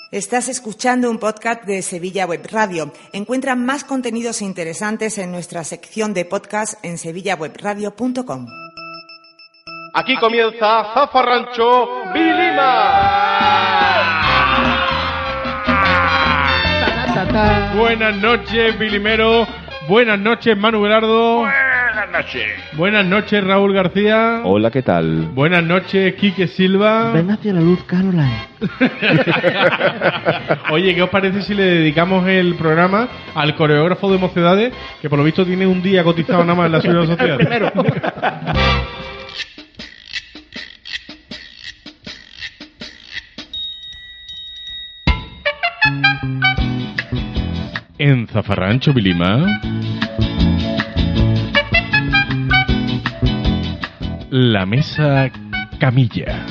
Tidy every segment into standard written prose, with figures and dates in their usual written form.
Estás escuchando un podcast de Sevilla Web Radio. Encuentra más contenidos interesantes en nuestra sección de podcast en sevillawebradio.com. Aquí comienza Zafarrancho Vilima. Buenas noches, Vilimero. Buenas noches, Manu Gerardo. Buenas noches. Buenas noches, Raúl García. Hola, ¿qué tal? Buenas noches, Quique Silva. Ven hacia la luz, Caroline. Oye, ¿qué os parece si le dedicamos el programa al coreógrafo de Mocedades, que por lo visto tiene un día cotizado nada más en la Seguridad Social? Primero. En Zafarrancho Vilima, la mesa camilla.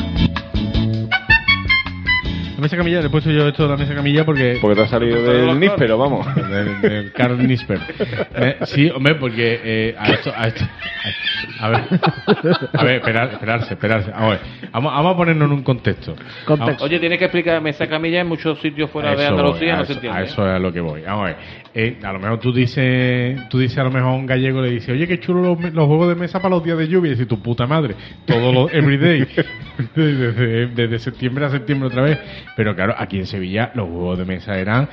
La mesa camilla, le he puesto yo esto de la mesa camilla porque te ha salido del níspero, vamos. del Carl Nisper. Sí, hombre, porque a ver, esperarse. Vamos a ponernos en un contexto. Oye, tienes que explicar mesa camilla en muchos sitios fuera de Andalucía, no se entiende. A eso es a lo que voy. Vamos a ver. A lo mejor tú dices a lo mejor a un gallego le dices, oye, qué chulo los juegos de mesa para los días de lluvia. Y dices, tu puta madre, todos los everyday, desde septiembre a septiembre otra vez. Pero claro, aquí en Sevilla los juegos de mesa eran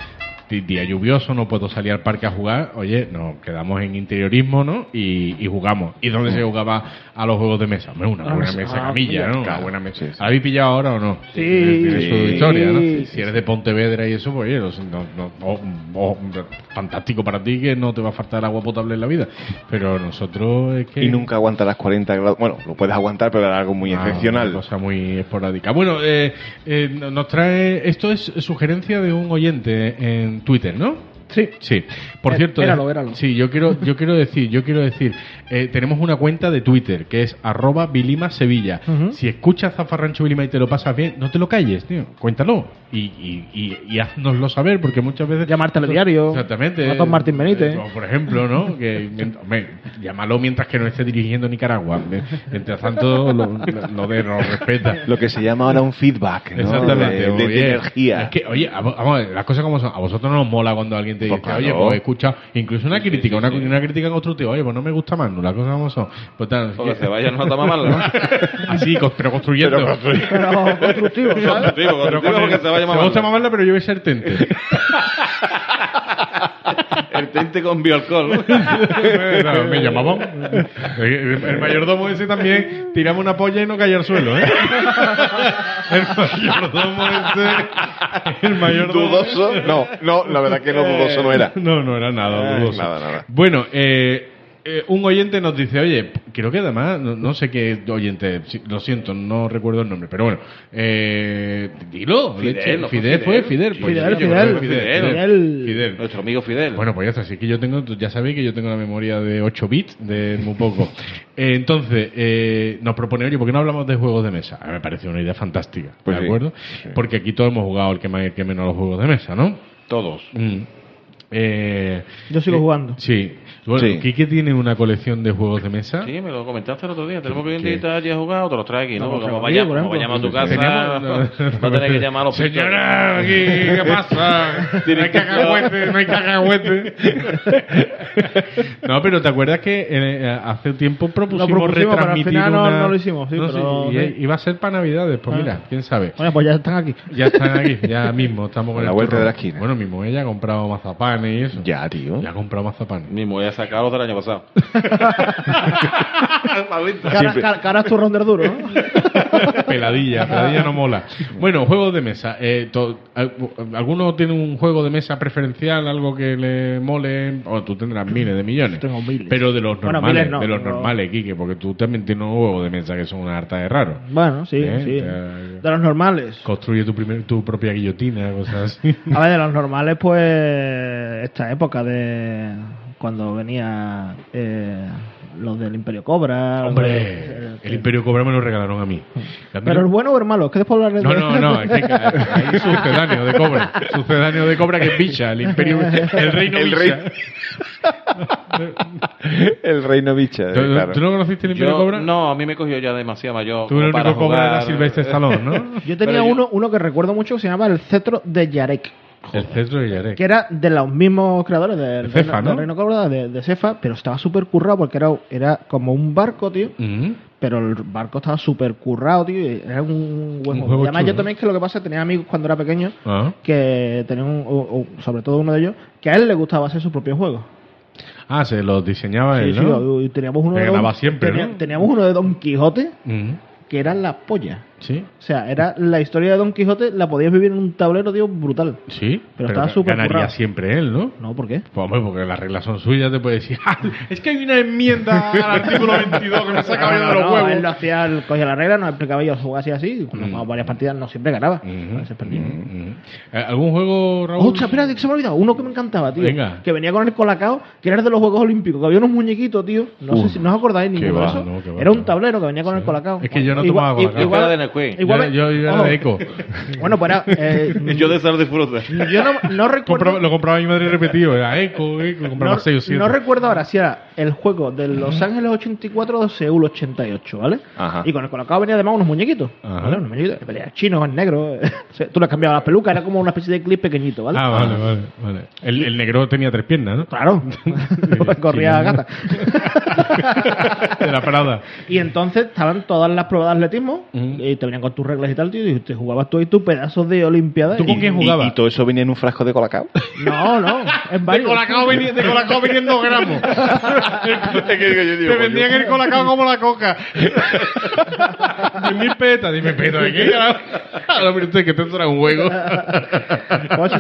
día lluvioso, no puedo salir al parque a jugar. Oye, nos quedamos en interiorismo, ¿no? Y jugamos. ¿Y dónde se jugaba a los juegos de mesa? Hombre, una buena mesa camilla, ¿no? Una buena mesa. ¿La habéis pillado ahora o no? Sí. Tiene su historia, ¿no? Si eres de Pontevedra y eso, pues oye, fantástico para ti, que no te va a faltar agua potable en la vida. Pero nosotros es que... Y nunca aguanta las 40 grados. Bueno, lo puedes aguantar, pero era algo muy excepcional. Una cosa muy esporádica. Bueno, nos trae... Esto es sugerencia de un oyente en Twitter, ¿no? Sí. Por cierto, éralo. Sí, yo quiero decir, tenemos una cuenta de Twitter que es @VilimaSevilla. Si escuchas Zafarrancho Vilima y te lo pasas bien, no te lo calles, tío. Cuéntalo y haznoslo saber, porque muchas veces Llamarte al diario. Exactamente. A Don Martín Benítez. Por ejemplo, ¿no? Que llámalo mientras que no esté dirigiendo Nicaragua. Mientras tanto lo respeta. Lo que se llama ahora un feedback, ¿no? Exactamente. De energía. Es que, oye, vamos a ver, las cosas como son. A vosotros no os mola cuando alguien te dice, Pues claro. oye, pues he escuchado, incluso una crítica, una crítica constructiva, oye, pues no me gusta más, ¿no? Las cosas como son. Pues tal, Porque se vayan no a tomar mal, ¿no? así, pero construyendo. Pero constructivo, ¿sabes? Constructivo porque se vaya me mal. gusta mamarla, pero yo voy a ser tente. El tente con bioalcohol, ¿no? Claro, me llamaban. El mayordomo ese también tiraba una polla y no caía al suelo, ¿eh? El mayordomo. ¿Dudoso? No, la verdad que no, dudoso no era. No era nada dudoso. Nada. Bueno, un oyente nos dice, oye, creo que además, no sé qué oyente, lo siento, no recuerdo el nombre, pero bueno, dilo, Fidel. Nuestro amigo Fidel. Bueno, pues ya está, así que ya sabéis que yo tengo la memoria de 8 bits, de muy poco. Entonces, nos propone, oye, ¿por qué no hablamos de juegos de mesa? A mí me parece una idea fantástica, pues ¿de acuerdo? Sí. Porque aquí todos hemos jugado el que más y el que menos los juegos de mesa, ¿no? Todos. Yo sigo jugando. Sí. Bueno, Sí. Quique tiene una colección de juegos de mesa. Sí, me lo comentaste el otro día. Tenemos que invitar ya a jugar o te los trae aquí, ¿no? No, Como por ejemplo. vayamos a tu casa, Teníamos- no tenés que llamar a los Señora, aquí, ¿qué pasa? No hay cacahuete. No, pero ¿te acuerdas que hace un tiempo propusimos pero al retransmitir final una... no lo hicimos, sí, pero... sí, iba a ser para Navidades, pues mira, quién sabe. Oye, pues ya están aquí. Ya están aquí, ya mismo estamos con A la el vuelta turrón. de la esquina. Bueno, mi mujer ya ha comprado mazapanes y eso. Ya, tío. Ya ha comprado mazapanes. Mi mujer ha sacado los del año pasado. Caras turrón del duro, ¿no? Peladilla no mola. Bueno, juegos de mesa. ¿Alguno tiene un juego de mesa preferencial, algo que le mole? Tú tendrás miles de millones. Tengo miles. Pero de los Bueno, normales, miles no, de los pero... normales, Quique, porque tú también tienes un juego de mesa que son una harta de raros. Bueno, sí. De los normales. Construye tu propia guillotina, cosas así. A ver, de los normales, pues esta época de cuando venía los del Imperio Cobra. Hombre, el Imperio Cobra me lo regalaron a mí. ¿Pero el bueno o el malo? Es que después hablaré de... No, es que hay sucedáneo de Cobra. Sucedáneo de Cobra que es bicha, el Imperio, el Reino El bicha. El reino bicha, claro. ¿Tú no conociste el Imperio Cobra? No, a mí me cogió ya demasiado mayor. Tú el como para único Cobra era jugar. Silvestre Stallone, ¿no? Yo tenía uno que recuerdo mucho que se llamaba el Cetro de Yarek. El cetro de Yarek. Que era de los mismos creadores del Cefa, ¿no? del Reino Cobra, de Cefa, pero estaba súper currado porque era como un barco, tío. Pero el barco estaba súper currado, tío. Y era un buen juego. Y además, chulo, yo también, que lo que pasa es que tenía amigos cuando era pequeño que tenían, sobre todo uno de ellos, que a él le gustaba hacer su propio juego. Ah, se los diseñaba él, Sí, ¿no? y teníamos uno Que de ganaba siempre, ¿no? teníamos uno de Don Quijote, que era la polla. Sí. O sea, era la historia de Don Quijote, la podías vivir en un tablero, tío, brutal. Sí. Pero estaba súper ganaría currado. siempre él, ¿no? No, ¿por qué? Pues hombre, porque las reglas son suyas, te puede decir, "Ah, es que hay una enmienda al artículo 22 que me saca yo de los huevos". Él lo hacía, él cogía la regla, nos explicaba yo, jugaba así, y cuando jugaba varias partidas no siempre ganaba. A veces perdía. ¿Algún juego, Raúl? Ostras, espera, que se me ha olvidado. Uno que me encantaba, tío. Venga. Que venía con el Colacao, que era de los Juegos Olímpicos, que había unos muñequitos, tío. No sé si no os acordáis ninguno de va, eso. no, qué va, Era qué un va. tablero que venía con el Colacao. Es que yo no Igual- tomaba Colacao. Yo era de Nesquik. Yo era ojo. de Eco. Bueno, pues era... Yo de sal de fruta. yo no recuerdo... Lo compraba mi madre repetido, era Eco, compraba 6 o 7. No recuerdo ahora si era el juego de Los Ángeles 84 o Seúl 88, ¿vale? Ajá. Y con el Colacao venía además unos muñequitos, Ajá. ¿vale? Unos muñequitos que peleaban chinos, en negro. O sea, tú les cambiabas las pelucas, era como una especie de clip pequeñito, ¿vale? Ah, vale. El negro tenía 3 piernas, ¿no? Claro, corría sí, gata. De la Prada. Y entonces estaban todas las pruebas de atletismo y te venían con tus reglas y tal, tío, y te jugabas tú y tus pedazos de olimpiadas. ¿Tú con quién jugabas? ¿Y todo eso venía en un frasco de Colacao? No, en varios. De Colacao venían 2 gramos. Te vendían el Colacao como la coca. 10.000 petas. Dime, ¿pero de qué carajo? Pero usted, que esto era un juego. Pues,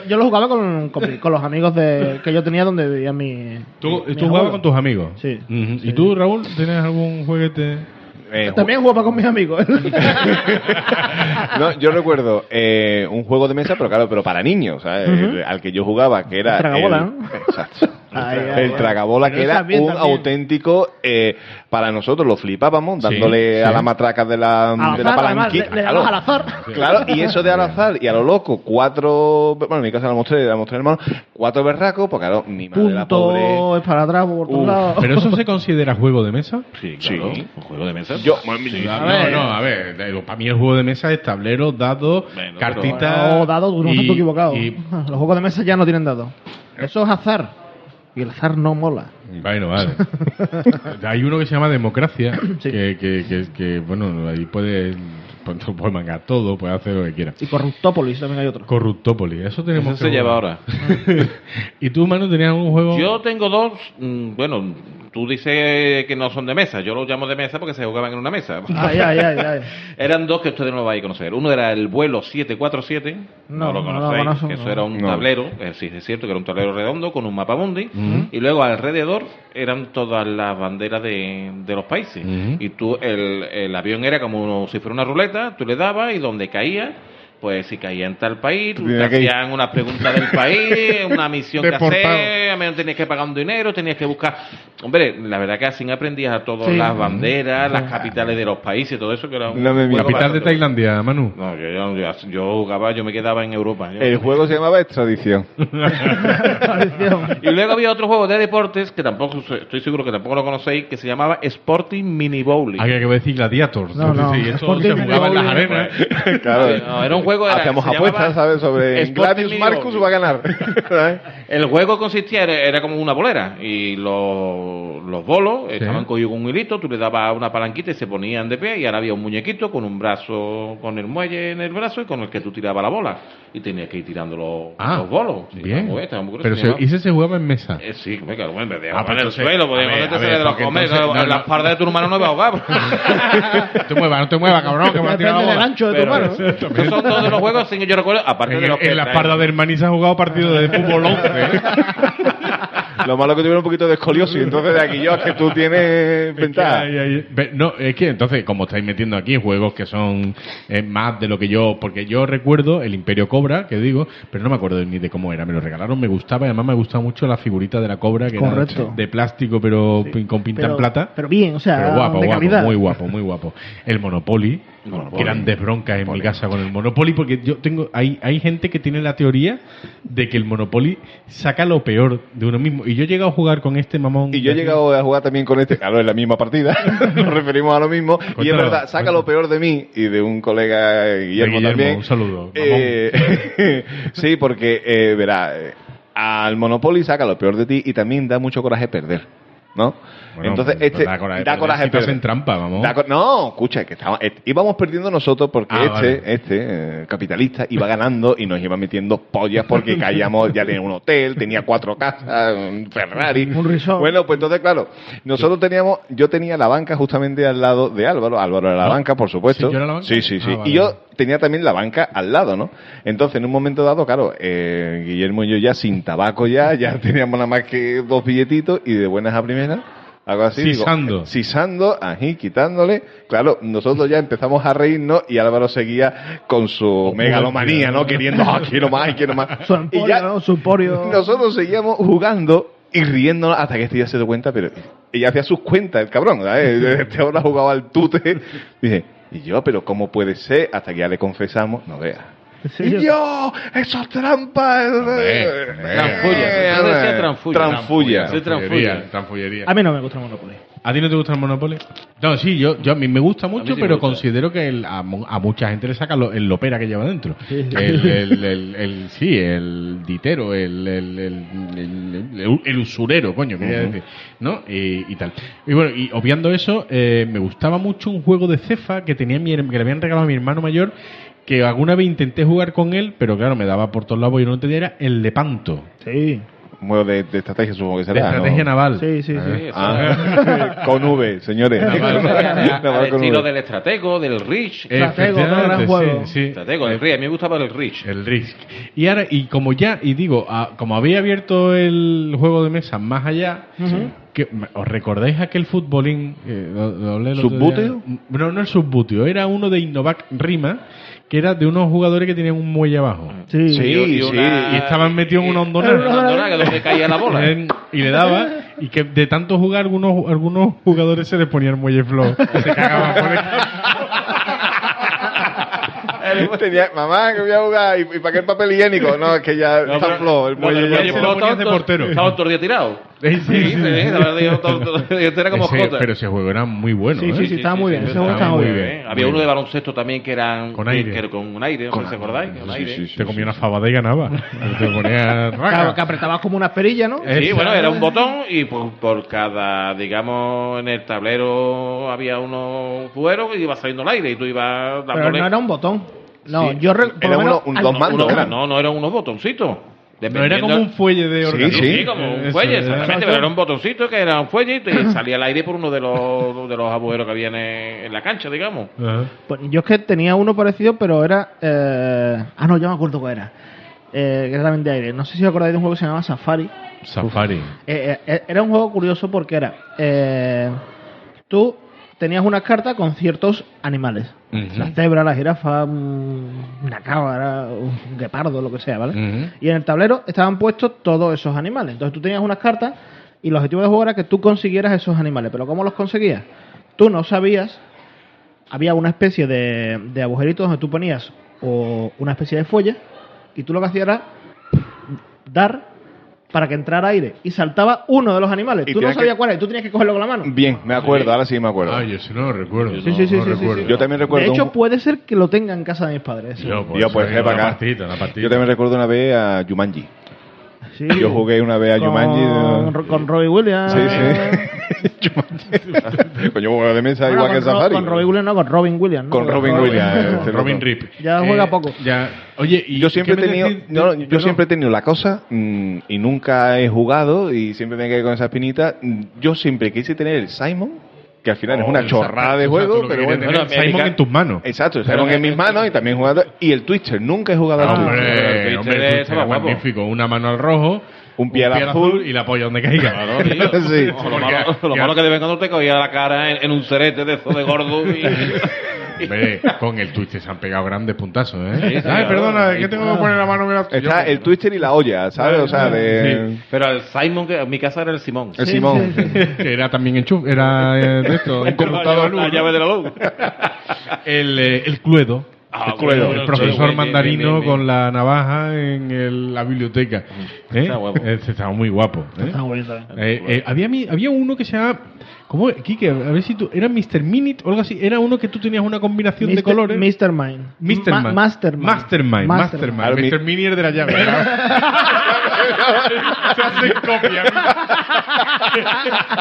yo lo jugaba con los amigos que yo tenía donde vivía mi... ¿Tú mi jugabas abuelo. con tus amigos? Sí. ¿Y tú, Raúl, tienes algún juguete? También jugaba con mis amigos. No, yo recuerdo un juego de mesa, pero para niños, ¿sabes? Al que yo jugaba, que era... El tragabola, ¿no? Exacto. Ay, El tragabola, Pero que era también. auténtico... para nosotros lo flipábamos, dándole sí. a la matraca de la Al azar, además, palanquita. le dabas al azar. Claro, y eso de al azar y a lo loco, 4... Bueno, en mi casa éramos 3 hermanos, 4 berracos, pues claro, mi madre la pobre... Punto, es para atrás, por todos Uf, lados. ¿Pero eso se considera juego de mesa? Sí, claro. Sí. Un juego de mesa. Yo, A ver, para mí el juego de mesa es tablero, dados, Bueno, cartitas... No, dados, tú no estás equivocado. y- Los juegos de mesa ya no tienen dados. Eso es azar. Y el azar no mola. Bueno, vale. Hay uno que se llama Democracia, Sí. que bueno, ahí puede mangar todo, puede hacer lo que quiera. Y Corruptópolis también hay otro. Corruptópolis, eso tenemos Eso se lleva ahora. ¿Y tú, Manu, tenías un juego? Yo tengo dos, bueno, tú dices que no son de mesa, yo los llamo de mesa porque se jugaban en una mesa. Ay. Eran dos que ustedes no lo vais a conocer. Uno era el vuelo 747, No, no lo no lo conocéis, conozco, que eso no. era un No. tablero, sí, es cierto que era un tablero redondo con un mapa mundi, y luego alrededor eran todas las banderas de los países. Y tú, el avión era como si fuera una ruleta, tú le dabas y donde caía, pues si caía en tal país, te Tenía que ir. hacían una pregunta del país, una misión que Deportado. hacer, a menos tenías que pagar un dinero, tenías que buscar... Hombre, la verdad que así aprendías a todas Sí. las banderas, las capitales de los países, todo eso que era un No me juego mires. Capital de bastante- Tailandia, Manu. No, yo jugaba, yo me quedaba en Europa. yo. El juego se llamaba Extradición. Y luego había otro juego de deportes que tampoco, estoy seguro que tampoco lo conocéis, que se llamaba Sporting Mini Bowling. Hay que decir Gladiators. No. Sí, esto Sporting se jugaba en las Bowling. arenas. Claro. No, era un juego... Hacíamos se apuestas, llamaba ¿sabes? Sobre Sporting Gladius Mini Marcus Bowling. va a ganar. ¿Sabes? El juego consistía, era como una bolera, y los bolos estaban cogidos con un hilito, tú le dabas una palanquita y se ponían de pie, y ahora había un muñequito con un brazo, con el muelle en el brazo, y con el que tú tirabas la bola, y tenías que ir tirando los bolos. Sí, Bien. estaba muy Pero curioso, ese se jugaba en mesa. sí, me cago en vez de Ah, jugar en el pues entonces, suelo, podías a ver, ponerte a ver, de los porque comer, entonces, no, la no. espalda de tu hermano no me ahogaba. No te muevas, cabrón, que me va a tirar la Depende del bola. ancho de tu mano. Esos son todos los juegos sin que yo recuerdo, aparte de los que En la traen- espalda del Maní se ha jugado partido de fútbol 11. Lo malo que tuviera un poquito de escoliosis, entonces de aquí yo es que tú tienes ventaja. No, es que entonces, como estáis metiendo aquí juegos que son más de lo que yo... Porque yo recuerdo el Imperio Cobra, que digo, pero no me acuerdo ni de cómo era. Me lo regalaron, me gustaba, y además me gustaba mucho la figurita de la cobra, que Correcto. era de plástico, pero con pinta en plata. Pero bien, o sea, Pero guapo, de guapo, calidad. muy guapo, muy guapo. El Monopoly. Grandes broncas en mi casa con el Monopoly, porque yo tengo hay gente que tiene la teoría de que el Monopoly saca lo peor de uno mismo, y yo he llegado a jugar con este mamón. Y yo he llegado a jugar también con este, claro, en la misma partida, nos referimos a lo mismo, y es verdad, saca lo peor de mí y de un colega, Guillermo también. Un saludo. Sí, porque, verá, al Monopoly saca lo peor de ti y también da mucho coraje perder, ¿no? Bueno, entonces pues, da coraje perder. en trampa, vamos. No, escucha, que íbamos perdiendo nosotros porque capitalista iba ganando y nos iba metiendo pollas porque caíamos, ya tenía un hotel, tenía 4 casas, un Ferrari. Un resort. Bueno, pues entonces, claro, yo tenía la banca justamente al lado de Álvaro era la banca, por supuesto. ¿Sí, yo era la banca? Sí. Vale. Y yo tenía también la banca al lado, ¿no? Entonces, en un momento dado, claro, Guillermo y yo ya sin tabaco ya teníamos nada más que 2 billetitos y de buenas a primeras, algo así. Sisando, quitándole. Claro, nosotros ya empezamos a reírnos y Álvaro seguía con su megalomanía, ¿no? Queriendo, quiero más. Su emporio, ¿no? Su emporio. Nosotros seguíamos jugando y riéndonos hasta que este ya se dio cuenta, pero ella hacía sus cuentas, el cabrón, ¿sabes? Este ahora jugaba al tute. Dije, y yo, pero ¿cómo puede ser? Hasta que ya le confesamos, no veas. Sí, Y yo, eso es trampa. Transfulla. Transfullería. A mí no me gusta el Monopoly. ¿A ti no te gusta el Monopoly? No, sí, yo a mí me gusta mucho, sí pero me gusta. considero que a mucha gente le saca el lopera que lleva dentro. Sí. El ditero, el usurero, coño, quería decir, ¿no? Y tal. Y bueno, y obviando eso, me gustaba mucho un juego de cefa que que le habían regalado a mi hermano mayor, que alguna vez intenté jugar con él, pero claro, me daba por todos lados y yo no entendía, era el Lepanto. Sí. Un juego de estrategia, supongo que será. De estrategia ¿no? naval. Sí. Con V, señores. Al estilo del estratego, del Rich. Estratego, otro gran juego. Sí. Estratego, el Rich. A mí me gustaba el Rich. El Risk. Y ahora, como había abierto el juego de mesa más allá, ¿os recordáis aquel futbolín? ¿Subbuteo? No el Subbuteo, era uno de Innovac Rima, que era de unos jugadores que tenían un muelle abajo. Sí. Y estaban metidos en una hondonada. Una hondonada, que es donde caía la bola. Y le daba, y que de tanto jugar algunos jugadores se les ponía el muelle flojo. Se cagaban por el... Mamá, que voy a jugar. ¿Y para qué el papel higiénico? No, es que ya está flojo. El muelle ya se lo ponías de portero. Estaba todo el día tirado. Sí. Era como Jota. Pero ese juego era muy bueno. Sí, estaba muy bien. Ese juego estaba muy bien. Había uno de baloncesto también que eran con aire. Con aire, ¿no? ¿Se acordáis? Con aire. Te comía una fabada y ganaba. Te ponía Claro, que apretabas como una perilla, ¿no? Sí, bueno, era un botón y por cada, digamos, en el tablero había unos jugueros y iba saliendo el aire y tú ibas dándole. Pero no era un botón. No, Sí. Era dos mandos. No, eran unos botoncitos. No era como un fuelle de órgano. Sí, como un fuelle, Eso, exactamente, pero era un botoncito que era un fuelle y salía el aire por uno de los agujeros que había en la cancha, digamos. Ajá. Pues yo es que tenía uno parecido, pero era... no, ya me acuerdo cuál era. Que era también de aire. No sé si os acordáis de un juego que se llamaba Safari. Safari. Era un juego curioso porque era... tú tenías unas cartas con ciertos animales. La cebra, la jirafa, una cabra, un guepardo, lo que sea, ¿vale? Y en el tablero estaban puestos todos esos animales. Entonces tú tenías unas cartas y el objetivo de juego era que tú consiguieras esos animales. Pero ¿cómo los conseguías? Tú no sabías... Había una especie de agujeritos donde tú ponías o una especie de fuelle y tú lo que hacías era dar para que entrara aire y saltaba uno de los animales. Y Tú no tenías sabías que- cuál era, tú tenías que cogerlo con la mano. Bien, me acuerdo, ahora sí me acuerdo. Ah, yo sí no lo recuerdo. Sí, sí, sí, No sí, recuerdo. sí. Yo también recuerdo. De hecho, puede ser que lo tenga en casa de mis padres. Yo, Yo, pues, una para acá. partida. Yo también recuerdo una vez a Jumanji. Sí. Yo jugué una vez a Jumanji. Con Robbie Williams. Sí, sí. Jumanji. Coño, juego de mesa Bueno, igual que el Safari. Con Robbie Williams, no, con Robin Williams. ¿no? Con Robin Williams. Robin Rip. Ya juega poco. Ya. Oye, y Yo siempre he ¿qué me tenido, decís de- no, yo perdón. siempre he tenido la cosa y nunca he jugado y siempre me quedé con esa espinita. Yo siempre quise tener el Simon, que al final es una chorrada de juego, pero bueno. Bueno, Simon en tus manos. Exacto, el Simon en mis manos y también jugando. Y el Twister, nunca he jugado al Twister. Hombre, el hombre, Twister el estaba Twister guapo. magnífico. Una mano al rojo, Un piel azul y la polla donde caiga. Claro, tío. Sí. Lo malo que de vez en cuando te cogía la cara en un cerete de eso de gordo y... Hombre, con el Twister se han pegado grandes puntazos, ¿eh? Sí, sí, Ay, claro. perdona, es que tengo que poner la mano en la... Está el Twister y la olla, ¿sabes? O sea, de... Sí. Pero el Simon, que en mi casa era el Simón. El Simón. Que era también era de esto, un computador. La llave de la luz. El Cluedo. Cluedo. El profesor mandarino con la navaja en la biblioteca. Está guapo. Ese estaba muy guapo. Está bonito también. Había uno que se llama... ¿Cómo? Quique, a ver si tú... ¿Era Mr. Minute o algo así? Era uno que tú tenías una combinación de colores. Mr. Mind. Mastermind. Mastermind. Mr. Minier de la llave. Se hacen copias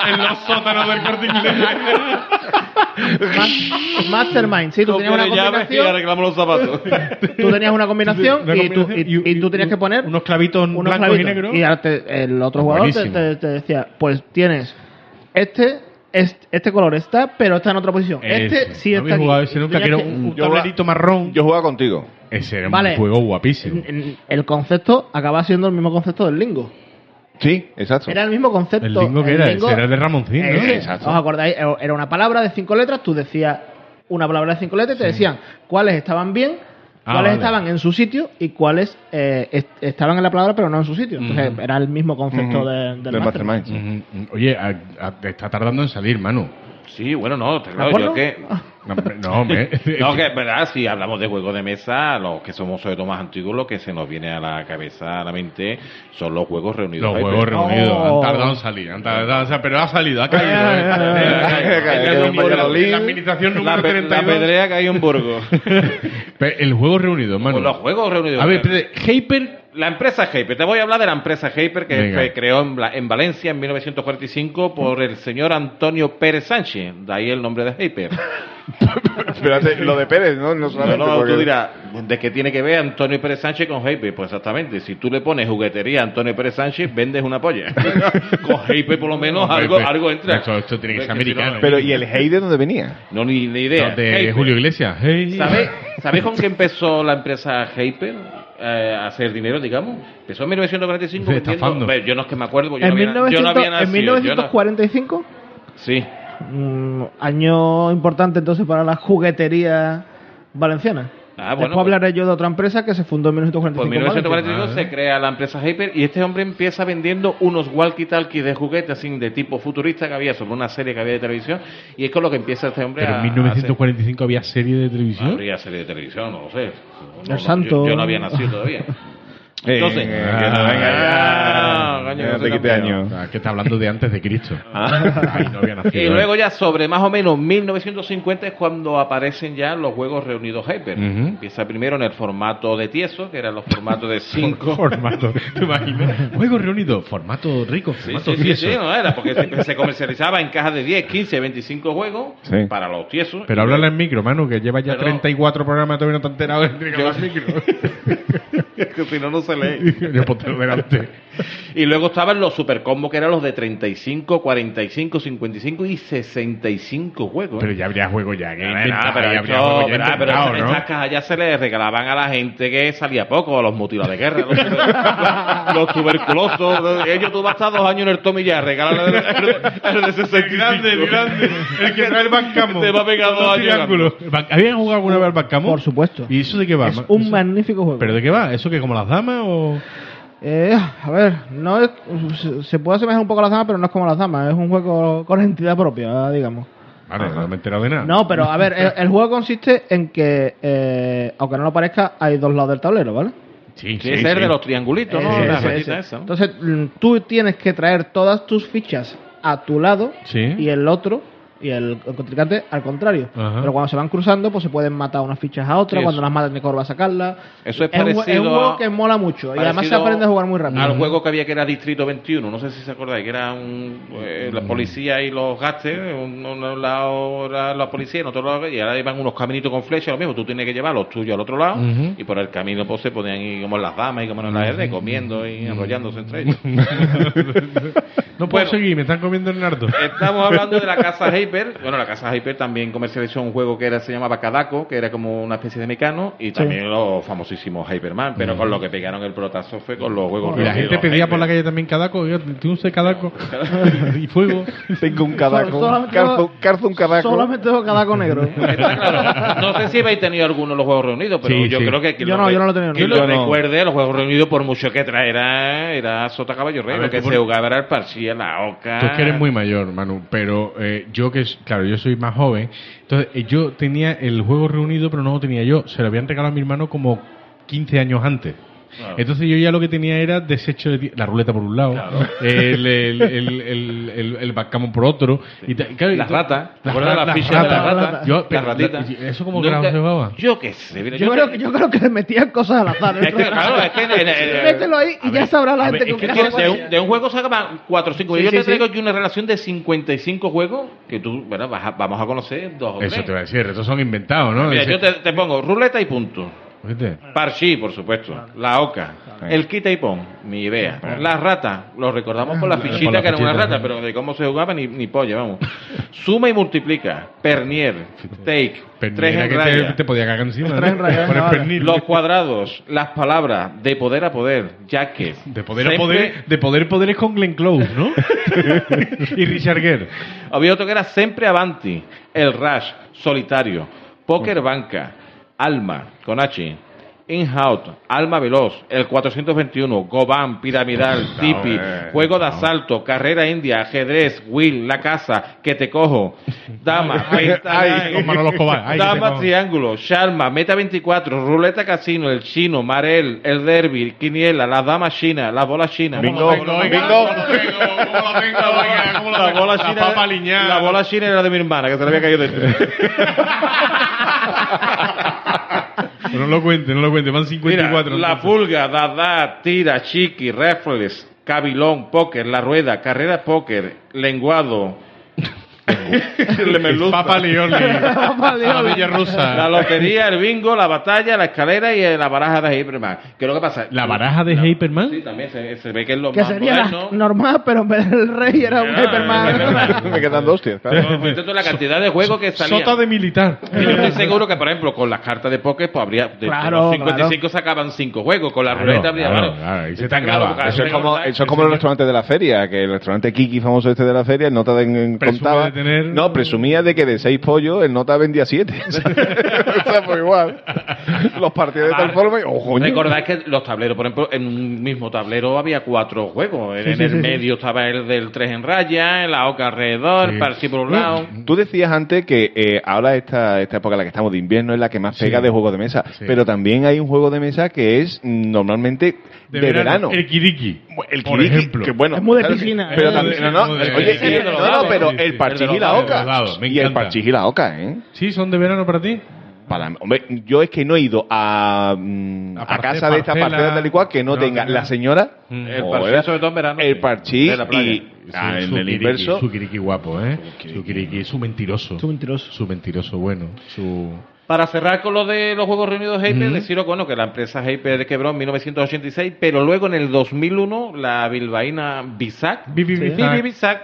en los sótanos del Corte Inglés. Mastermind, sí, tú tenías una y arreglamos los zapatos. Tú tenías una combinación y tú tenías que poner unos clavitos blancos y negros. Y ahora el otro jugador te decía, pues tienes este color está, pero está en otra posición. Sí no está aquí. Jugado ese nunca, que era un tablerito marrón. Yo jugaba contigo. Ese era un juego guapísimo. El concepto acaba siendo el mismo concepto del Lingo. Sí, exacto. Era el mismo concepto. ¿El Lingo que era? Ese era el de Ramoncín, ¿no? Exacto. ¿Os acordáis? Era una palabra de 5 letras, tú decías una palabra de 5 letras y te decían cuáles estaban bien, cuáles estaban en su sitio y cuáles estaban en la palabra pero no en su sitio. Entonces era el mismo concepto del Mastermind. Oye, está tardando en salir, Manu. Sí, bueno, no, claro, yo que... hombre. No, que es verdad, si hablamos de juegos de mesa, los que somos sobre todo más antiguos, lo que se nos viene a la cabeza, a la mente, son los juegos reunidos. Los juegos reunidos, han tardado en salir, pero ha salido, ha caído. La administración número 32. La pedrea cayó en Burgos. El juego reunido, Manu. Los juegos reunidos. A ver, Hyper... La empresa Hyper, te voy a hablar de la empresa Hyper que se creó en Valencia en 1945 por el señor Antonio Pérez Sánchez, de ahí el nombre de Hyper. Espérate, lo de Pérez, ¿no? No solamente porque... tú dirás, ¿de qué tiene que ver Antonio Pérez Sánchez con Hyper? Pues exactamente, si tú le pones juguetería a Antonio Pérez Sánchez, vendes una polla. Con Hyper por lo menos algo entra. Esto tiene que ser americano. Pero ¿y el Hey de dónde venía? No, ni idea. De Hyper. Julio Iglesias. Hey. ¿Sabéis con qué empezó la empresa Hyper? A hacer dinero, digamos. Empezó en 1945 vendiendo... Yo no es que me acuerdo, yo no había nacido. ¿En 1945? Sí. Año importante entonces para la juguetería valenciana. Después hablaré yo de otra empresa que se fundó en 1945. Pues en 1945 se crea la empresa Hyper y este hombre empieza vendiendo unos walkie-talkies de juguete así de tipo futurista que había sobre una serie que había de televisión y es con lo que empieza este hombre. Pero en 1945 había serie de televisión. Habría serie de televisión, no lo sé. El santo. Yo no había nacido todavía. Entonces, te quité año. Que está hablando de antes de Cristo. Ahí no había nacido. Y luego ya sobre más o menos 1950 es cuando aparecen ya los juegos reunidos Hyper. Empieza primero en el formato de tieso, que eran los formatos de 5. Formato, ¿te imaginas? Juegos reunidos, formato rico, formato tieso. Sí, no era, porque se comercializaba en cajas de 10, 15, 25 juegos para los tiesos. Pero háblale en micro, Manu, que lleva ya 34 programas, todavía no te has enterado del micro. Que si no se lee. Yo ponte delante. Y luego estaban los supercombos que eran los de 35, 45, 55 y 65 juegos. Pero ya habría juegos ya. Pero estas cajas ya se les regalaban a la gente que salía poco, a los mutilados de guerra, los tuberculosos. Ellos tú vas a estar 2 años en el Tommy ya, regalan el de 65. Grande. El que trae el backgammon. Te va a pegar 2 años. ¿Habían jugado alguna vez al backgammon? Por supuesto. ¿Y eso de qué va? Es un magnífico juego. ¿Pero de qué va? ¿Eso que como las damas o...? A ver, no es, se puede asemejar un poco a las damas, pero no es como las damas. Es un juego con entidad propia, digamos. Vale, no me he enterado de nada. No, pero a ver, el juego consiste en que, aunque no lo parezca, hay 2 lados del tablero, ¿vale? Sí, es el de los triangulitos, ¿no? Esa, ¿no? Entonces, tú tienes que traer todas tus fichas a tu lado y el otro... y el contrincante al contrario. Pero cuando se van cruzando, pues se pueden matar unas fichas a otras. Cuando las matan, mejor va a sacarlas. Eso es parecido. Es un juego que mola mucho y además se aprende a jugar muy rápido. Al juego que había que era Distrito 21, no sé si se acordáis, que era la policía y los gastes. Un lado era la policía y en otro lado, y ahora iban unos caminitos con flechas, lo mismo. Tú tienes que llevar los tuyos al otro lado y por el camino pues se podían ir como en las damas y como en la R, comiendo y enrollándose entre ellos. No puedo seguir, me están comiendo el nardo. Estamos hablando de la casa Hyper, bueno, la casa Hyper también comercializó un juego que se llamaba Kadako, que era como una especie de Mecano, y también los famosísimos Hyperman, pero con lo que pegaron el pelotazo fue con los juegos. Y la gente pedía por la calle también Kadako, yo tengo un Kadako y fuego. Tengo un Kadako, calzo un Kadako. Solamente tengo Kadako negro. Está claro. No sé si habéis tenido alguno de los juegos reunidos, pero Sí, yo sí. creo que Yo no lo he tenido. que lo recuerde, los juegos reunidos, por mucho que traerá, era Sota Caballo Rey, lo que se jugaba era el Parchís, la Oca. Tú es que eres muy mayor, Manu, pero yo claro, yo soy más joven, entonces yo tenía el juego reunido, pero no lo tenía yo, se lo habían regalado a mi hermano como 15 años antes. Claro. Entonces yo ya lo que tenía era desecho de la ruleta por un lado, claro. el backgammon por otro, y claro, las ratas, ¿te acuerdas de la ficha de la rata? Las ratitas. ¿Eso cómo que se jugaba? Yo qué sé, mira, yo creo que le metían cosas al azar. Es que, claro, es que mételo ahí y ya sabrá la gente con qué juega. De un juego sacaban 4 o 5. Yo te traigo aquí una relación de 55 juegos que tú, bueno, vamos a conocer 2 o 3. Eso te voy a decir, estos son inventados, ¿no? Mira, yo te pongo ruleta y punto. Parchís, por supuesto. La Oca. El quita y pon, mi idea. Las ratas, lo recordamos por la fichita que era una rata, pero de cómo se jugaba ni polla, vamos. Suma y multiplica. Pernier, take, tres en raya. Te podía cagar encima. Los cuadrados, las palabras, de poder a poder, jacket. De poder a poder, de poder es con Glenn Close, ¿no? Y Richard Gere. Había otro que era Sempre Avanti, el Rush, solitario, Póker Banca, Alma, con H, In-Out, Alma Veloz, el 421, Goban, Piramidal, Tipi, Juego de Asalto, Carrera India, Ajedrez, Will, La Casa, Que Te Cojo, Dama, Dama Triángulo, Sharma, Meta 24, Ruleta Casino, El Chino, Marel, El Derby, Quiniela, Las Damas Chinas, Las Bolas Chinas. Bingo. La bola china. La bola china era de mi hermana, que se le había caído dentro. No lo cuente, van 54. Mira, la pulga, Dada, Tira, Chiqui, Reflex, Cabilón, Póker, La Rueda, Carrera Póker, Lenguado, Papa Lioli, la Villa Rusa, la lotería, el bingo, la batalla, la escalera y la baraja de Hyperman. ¿Qué es lo que pasa? ¿La baraja de Hyperman? Sí, también se ve que es lo que más sería moderno. Normal, pero en vez del rey era un Hyperman. Me quedan 2, tío. Entonces, la cantidad de juegos que salían. Sota de militar. Y yo estoy seguro que, por ejemplo, con las cartas de póker, pues habría. De los 55 sacaban 5 juegos. Con la ruleta habría. Ahí se te acaba. Eso es como los restaurantes de la feria. Que el restaurante Kiki famoso de la feria, el nota contaba. Presumía de que de 6 pollos el nota vendía 7. O sea, pues igual. Los partidos de tal forma. Recordáis que los tableros, por ejemplo, en un mismo tablero había 4 juegos. En el medio estaba el del 3 en raya, en la Oca alrededor, el Parchís por un lado. Tú decías antes que ahora esta época en la que estamos de invierno es la que más pega de juegos de mesa. Pero también hay un juego de mesa que es normalmente de verano. El Kiriki. Por ejemplo. Que, bueno, es muy de piscina. Pero también, pero el Parchís y la Oca. Y el Parchís y la Oca, ¿eh? Sí, son de verano para ti. Hombre, yo es que no he ido a casa de estas parcelas tal y cual que no tenga la señora el Parchís, sobre todo en verano, el Parchís y en el inverso su Kiriki guapo, su Kiriki, su mentiroso bueno, Para cerrar con lo de los juegos reunidos Hyper, deciros bueno, que la empresa Hyper quebró en 1986, pero luego en el 2001 la bilbaína Bisac,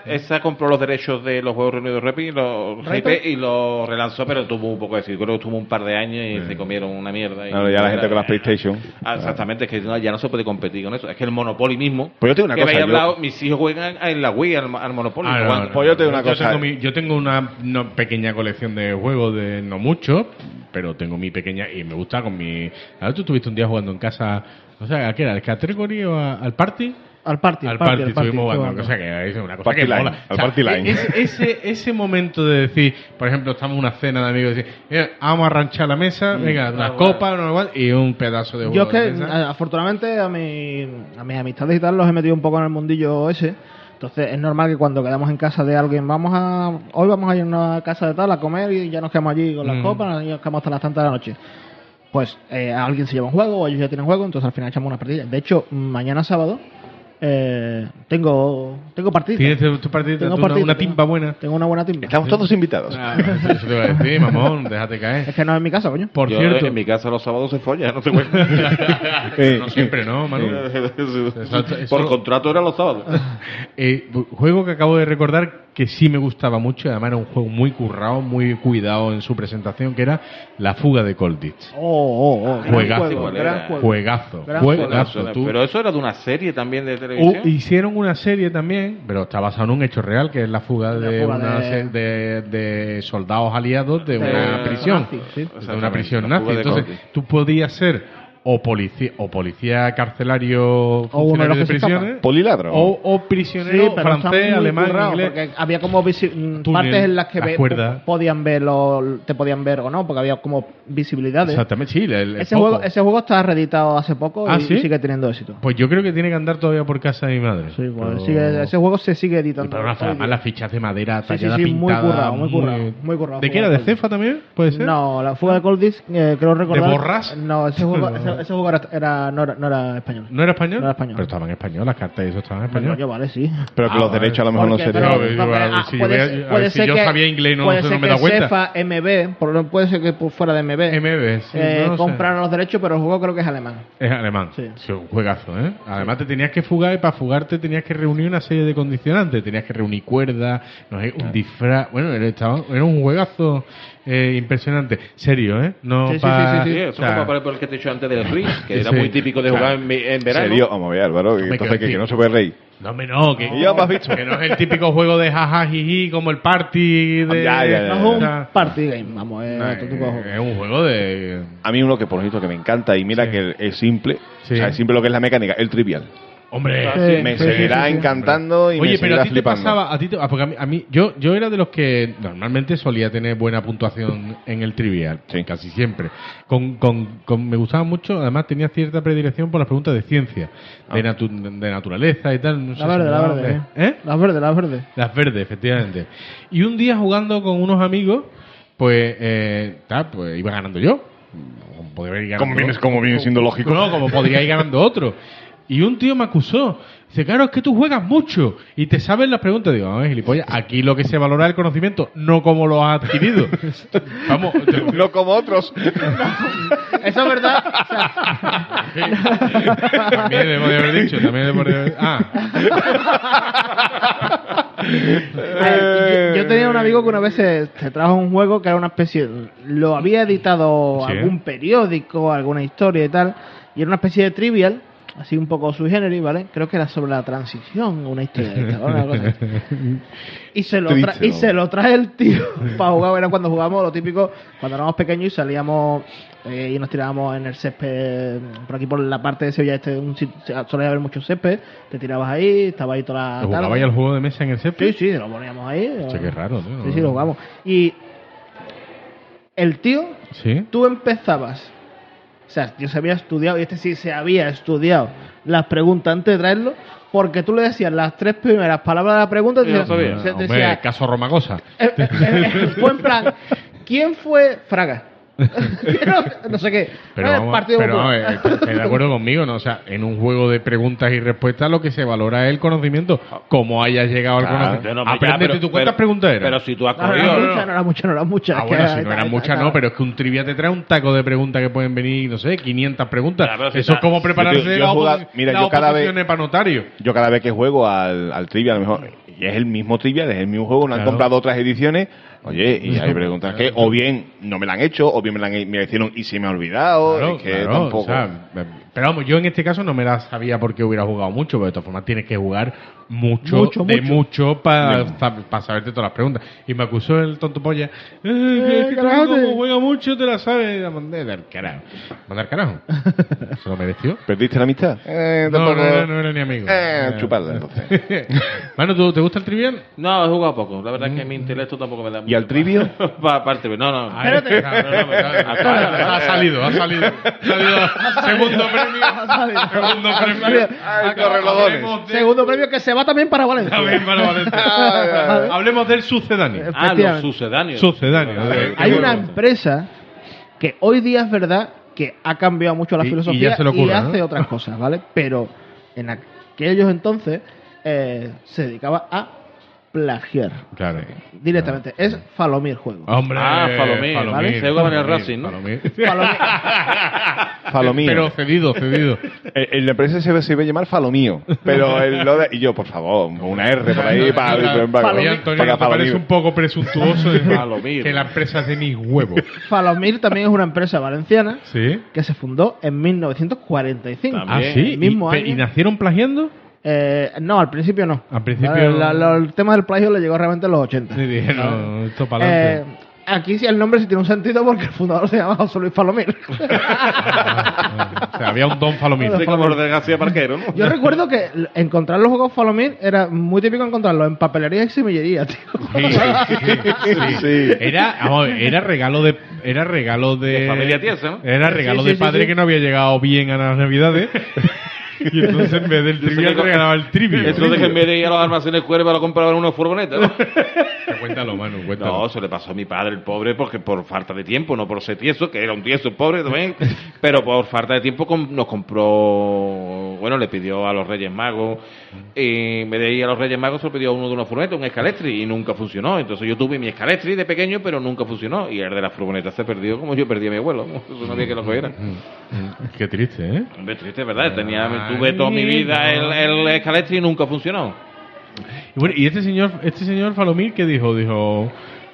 esa compró los derechos de los juegos reunidos Hyper y los relanzó, pero tuvo un poco de decir, creo que tuvo un par de años y se comieron una mierda. Claro, ya la gente con las PlayStation. Exactamente, es que ya no se puede competir con eso. Es que el Monopoly mismo, pues yo tengo una que cosa, habéis hablado, mis hijos juegan en la Wii al Monopoly. Pues yo tengo una cosa. Yo tengo una pequeña colección de juegos, de no mucho, pero tengo mi pequeña y me gusta con mi... Ahora tú estuviste un día jugando en casa, o sea, ¿a qué era? ¿Al Category o al Party? Al party estuvimos jugando, o sea, que es una cosa party que line, mola. al party line. Ese momento de decir, por ejemplo, estamos en una cena de amigos y decir, vamos a arranchar la mesa, venga, unas copas y un pedazo de juego. Yo es que, afortunadamente, a mis amistades y tal los he metido un poco en el mundillo ese. Entonces es normal que cuando quedamos en casa de alguien, hoy vamos a ir a una casa de tal a comer y ya nos quedamos allí con las copas y nos quedamos hasta las tantas de la noche. Pues alguien se lleva un juego o ellos ya tienen juego, entonces al final echamos unas partidas. De hecho, mañana sábado tengo partidas. ¿Tienes tu partida? Una timba buena. Tengo una buena timba. Estamos todos invitados. Eso te iba a decir, mamón, déjate caer. Es que no es en mi casa, coño. Por cierto, en mi casa los sábados se folla, no se cuenta. No siempre, ¿no, Manu? Por contrato eran los sábados. Juego que acabo de recordar que sí me gustaba mucho, y además era un juego muy currado, muy cuidado en su presentación, que era La fuga de Colditch. Juegazo. Juegazo. Pero eso era de una serie también de televisión. Hicieron una serie también, pero está basado en un hecho real, que es la fuga de soldados aliados de una prisión. De una prisión nazi. Entonces, tú podías ser o policía carcelario, funcionario de prisiones, poliladro, o prisionero francés, alemán, inglés, porque había como partes en las que podían ver te podían ver o no, porque había como visibilidades. Exactamente, sí. Ese juego está reeditado hace poco y sigue teniendo éxito. Pues yo creo que tiene que andar todavía por casa de mi madre. Sí, pues ese juego se sigue editando. Pero además las fichas de madera talladas, pintadas, muy currado. ¿De qué era? ¿De Cefa también? ¿Puede ser? No, La fuga de Colditch, creo recordar. ¿De Borras? No, ese juego no era español. ¿No era español? No era español. Pero estaban en español, las cartas y eso estaban en español. Yo vale, sí. Pero que los derechos a lo mejor no serían. Puede ser yo que sabía inglés y no me da cuenta. Cefa, MB, puede ser que fuera de MB. Sí, compraron los derechos, pero el juego creo que es alemán. Es alemán. Sí. Es un juegazo, ¿eh? Además te tenías que fugar y para fugarte tenías que reunir una serie de condicionantes. Tenías que reunir cuerdas, un disfraz. Bueno, era un juegazo impresionante. Serio, ¿eh? No sí. Eso como por el que te he dicho antes del RIS, que era muy típico de jugar en verano. ¿Serio? Vamos a ver, Álvaro, entonces que no se puede reír. No, que no es el típico juego de jajajiji como el party de... No es un party game, vamos, es un juego de... A mí uno que por cierto que me encanta y mira que es simple, o sea, es simple lo que es la mecánica, el Trivial. Hombre, me seguirá encantando y oye, me seguirá flipando. Pero a ti te pasaba, porque a mí yo era de los que normalmente solía tener buena puntuación en el Trivial, casi siempre. Me gustaba mucho, además tenía cierta predilección por las preguntas de ciencia, de naturaleza y tal. No sé Las verdes. Las verdes, efectivamente. Y un día jugando con unos amigos, pues iba ganando yo. Como viene siendo lógico. No, como podría ir ganando otro. Y un tío me acusó. Dice, claro, es que tú juegas mucho y te sabes las preguntas. Digo, a ver, gilipollas, aquí lo que se valora es el conocimiento, no como lo has adquirido. Vamos. No como otros. Eso es verdad. También le podría haber dicho. Yo tenía un amigo que una vez se trajo un juego que era una especie... Lo había editado algún periódico, alguna historia y tal, y era una especie de Trivial, así un poco sui generis, ¿vale? Creo que era sobre la transición, una historia de esta, una cosa así. Y se lo trae el tío para jugar. Era cuando jugábamos lo típico, cuando éramos pequeños y salíamos y nos tirábamos en el césped, por aquí por la parte de Sevilla, solía haber mucho césped, te tirabas ahí, estaba ahí toda la tarde. ¿Jugabais al juego de mesa en el césped? Sí, lo poníamos ahí. Che, qué raro, tío. Sí, lo jugamos. Y el tío, tú empezabas... O sea, yo se había estudiado, y sí se había estudiado las preguntas antes de traerlo, porque tú le decías las 3 primeras palabras de la pregunta, y decía, caso Romagosa. Fue en plan, ¿quién fue Fraga? No sé qué. Pero estoy de acuerdo conmigo, ¿no? O sea, en un juego de preguntas y respuestas lo que se valora es el conocimiento. Como hayas llegado al conocimiento. Apréndete tú cuántas preguntas eran. Pero si tú has cogido... No eran muchas. Ah, bueno, si no eran muchas no, pero es que un trivia te trae un taco de preguntas que pueden venir, no sé, 500 preguntas. Eso es como prepararse las oposiciones para notario. Yo cada vez que juego al trivia, a lo mejor, y es el mismo trivia, es el mismo juego, no han comprado otras ediciones. Oye, y hay preguntas que o bien no me la han hecho, o bien me la hicieron y se me ha olvidado. Tampoco. O sea, pero vamos, yo en este caso no me la sabía porque hubiera jugado mucho, pero de todas formas tienes que jugar mucho para saberte todas las preguntas. Y me acusó el tonto polla, que tú como juegas mucho te la sabes. Mandar carajo. Se lo mereció. ¿Perdiste la amistad? No era ni amigo. Chuparla, entonces. Bueno, ¿te gusta el trivial? No, he jugado poco. La verdad es que mi intelecto tampoco me da mucho. ¿Y al trivio? Aparte, no. Espérate. Ha salido. Segundo premio. Segundo premio que se va también para Valencia. Hablemos del sucedáneo. Los sucedáneos. Hay una empresa que hoy día es verdad que ha cambiado mucho la filosofía y hace otras cosas, ¿vale? Pero en aquellos entonces se dedicaba a plagiar. Claro. Directamente. Es Falomir juego. Hombre, Falomir. ¿Vale? Se juega en el Racing, ¿no? Falomir. Falomío. Pero cedido. En la empresa se iba a llamar Falomío. Pero y yo, por favor, una R por ahí para Oye, Antonio, ¿no te parece un poco presuntuoso Falomir. que la empresa es de mis huevos? Falomir también es una empresa valenciana ¿Sí? que se fundó en 1945. También. ¿Ah, sí? El mismo año. ¿Y nacieron plagiando? No, al principio no. Al principio... El tema del plagio le llegó realmente en los 80. Sí, dije, no, esto para adelante. Aquí sí el nombre sí tiene un sentido porque el fundador se llamaba José Luis Falomir. O sea, había un Don Falomir. Sí, como de García Parquero, ¿no? Yo recuerdo que encontrar los juegos Falomir era muy típico encontrarlos en papelería y semillería, tío. Sí. Era regalo de familia tiesa, ¿no? Era regalo de padre que no había llegado bien a las Navidades. Y entonces en vez del trivial regalaba el trivial. Eso de que en vez de ir a los almacenes Cuerva lo compraban unos furgonetas, ¿no? Cuéntalo, Manu, cuéntalo. No, eso le pasó a mi padre, el pobre, porque por falta de tiempo, no por ser tieso, que era un tieso pobre también, pero por falta de tiempo nos compró, bueno, le pidió a los Reyes Magos, y en vez de ir a los Reyes Magos se lo pidió a uno de una furgoneta, un Scalestri, y nunca funcionó. Entonces yo tuve mi Scalestri de pequeño, pero nunca funcionó, y el de la furgoneta se perdió como yo perdí a mi abuelo, eso no había que lo cogiera. Qué triste, ¿eh? Hombre, triste, ¿verdad? Tuve toda mi vida el Scalestri y nunca funcionó. Y bueno, y este señor Falomir, ¿qué dijo? Dijo,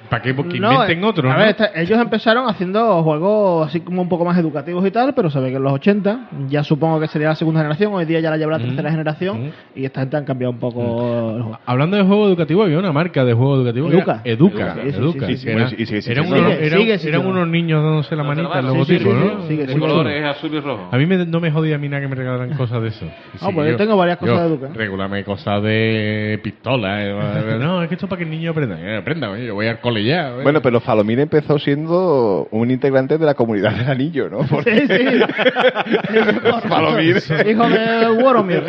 ¿para qué? Porque inventen otro, a ¿no? ver, ellos empezaron haciendo juegos así como un poco más educativos y tal, pero se ve que en los 80, ya supongo que sería la segunda generación, hoy día ya la lleva la tercera generación, y esta gente han cambiado un poco el juego. Hablando de juego educativo, había una marca de juego educativo. Educa. Eran unos niños dándose la manita, el logotipo, ¿no? El color es azul y rojo. A mí no me jodía a mí nada que me regalaran cosas de eso. No, pues yo tengo varias cosas de Educa. Regularme cosas de pistola. No, es que esto es para que el niño aprenda. Aprenda, yo voy al cole ya. Bueno, pero Falomir empezó siendo un integrante de la comunidad del anillo, ¿no? Porque... Sí. Falomir. Hijo de Woromir.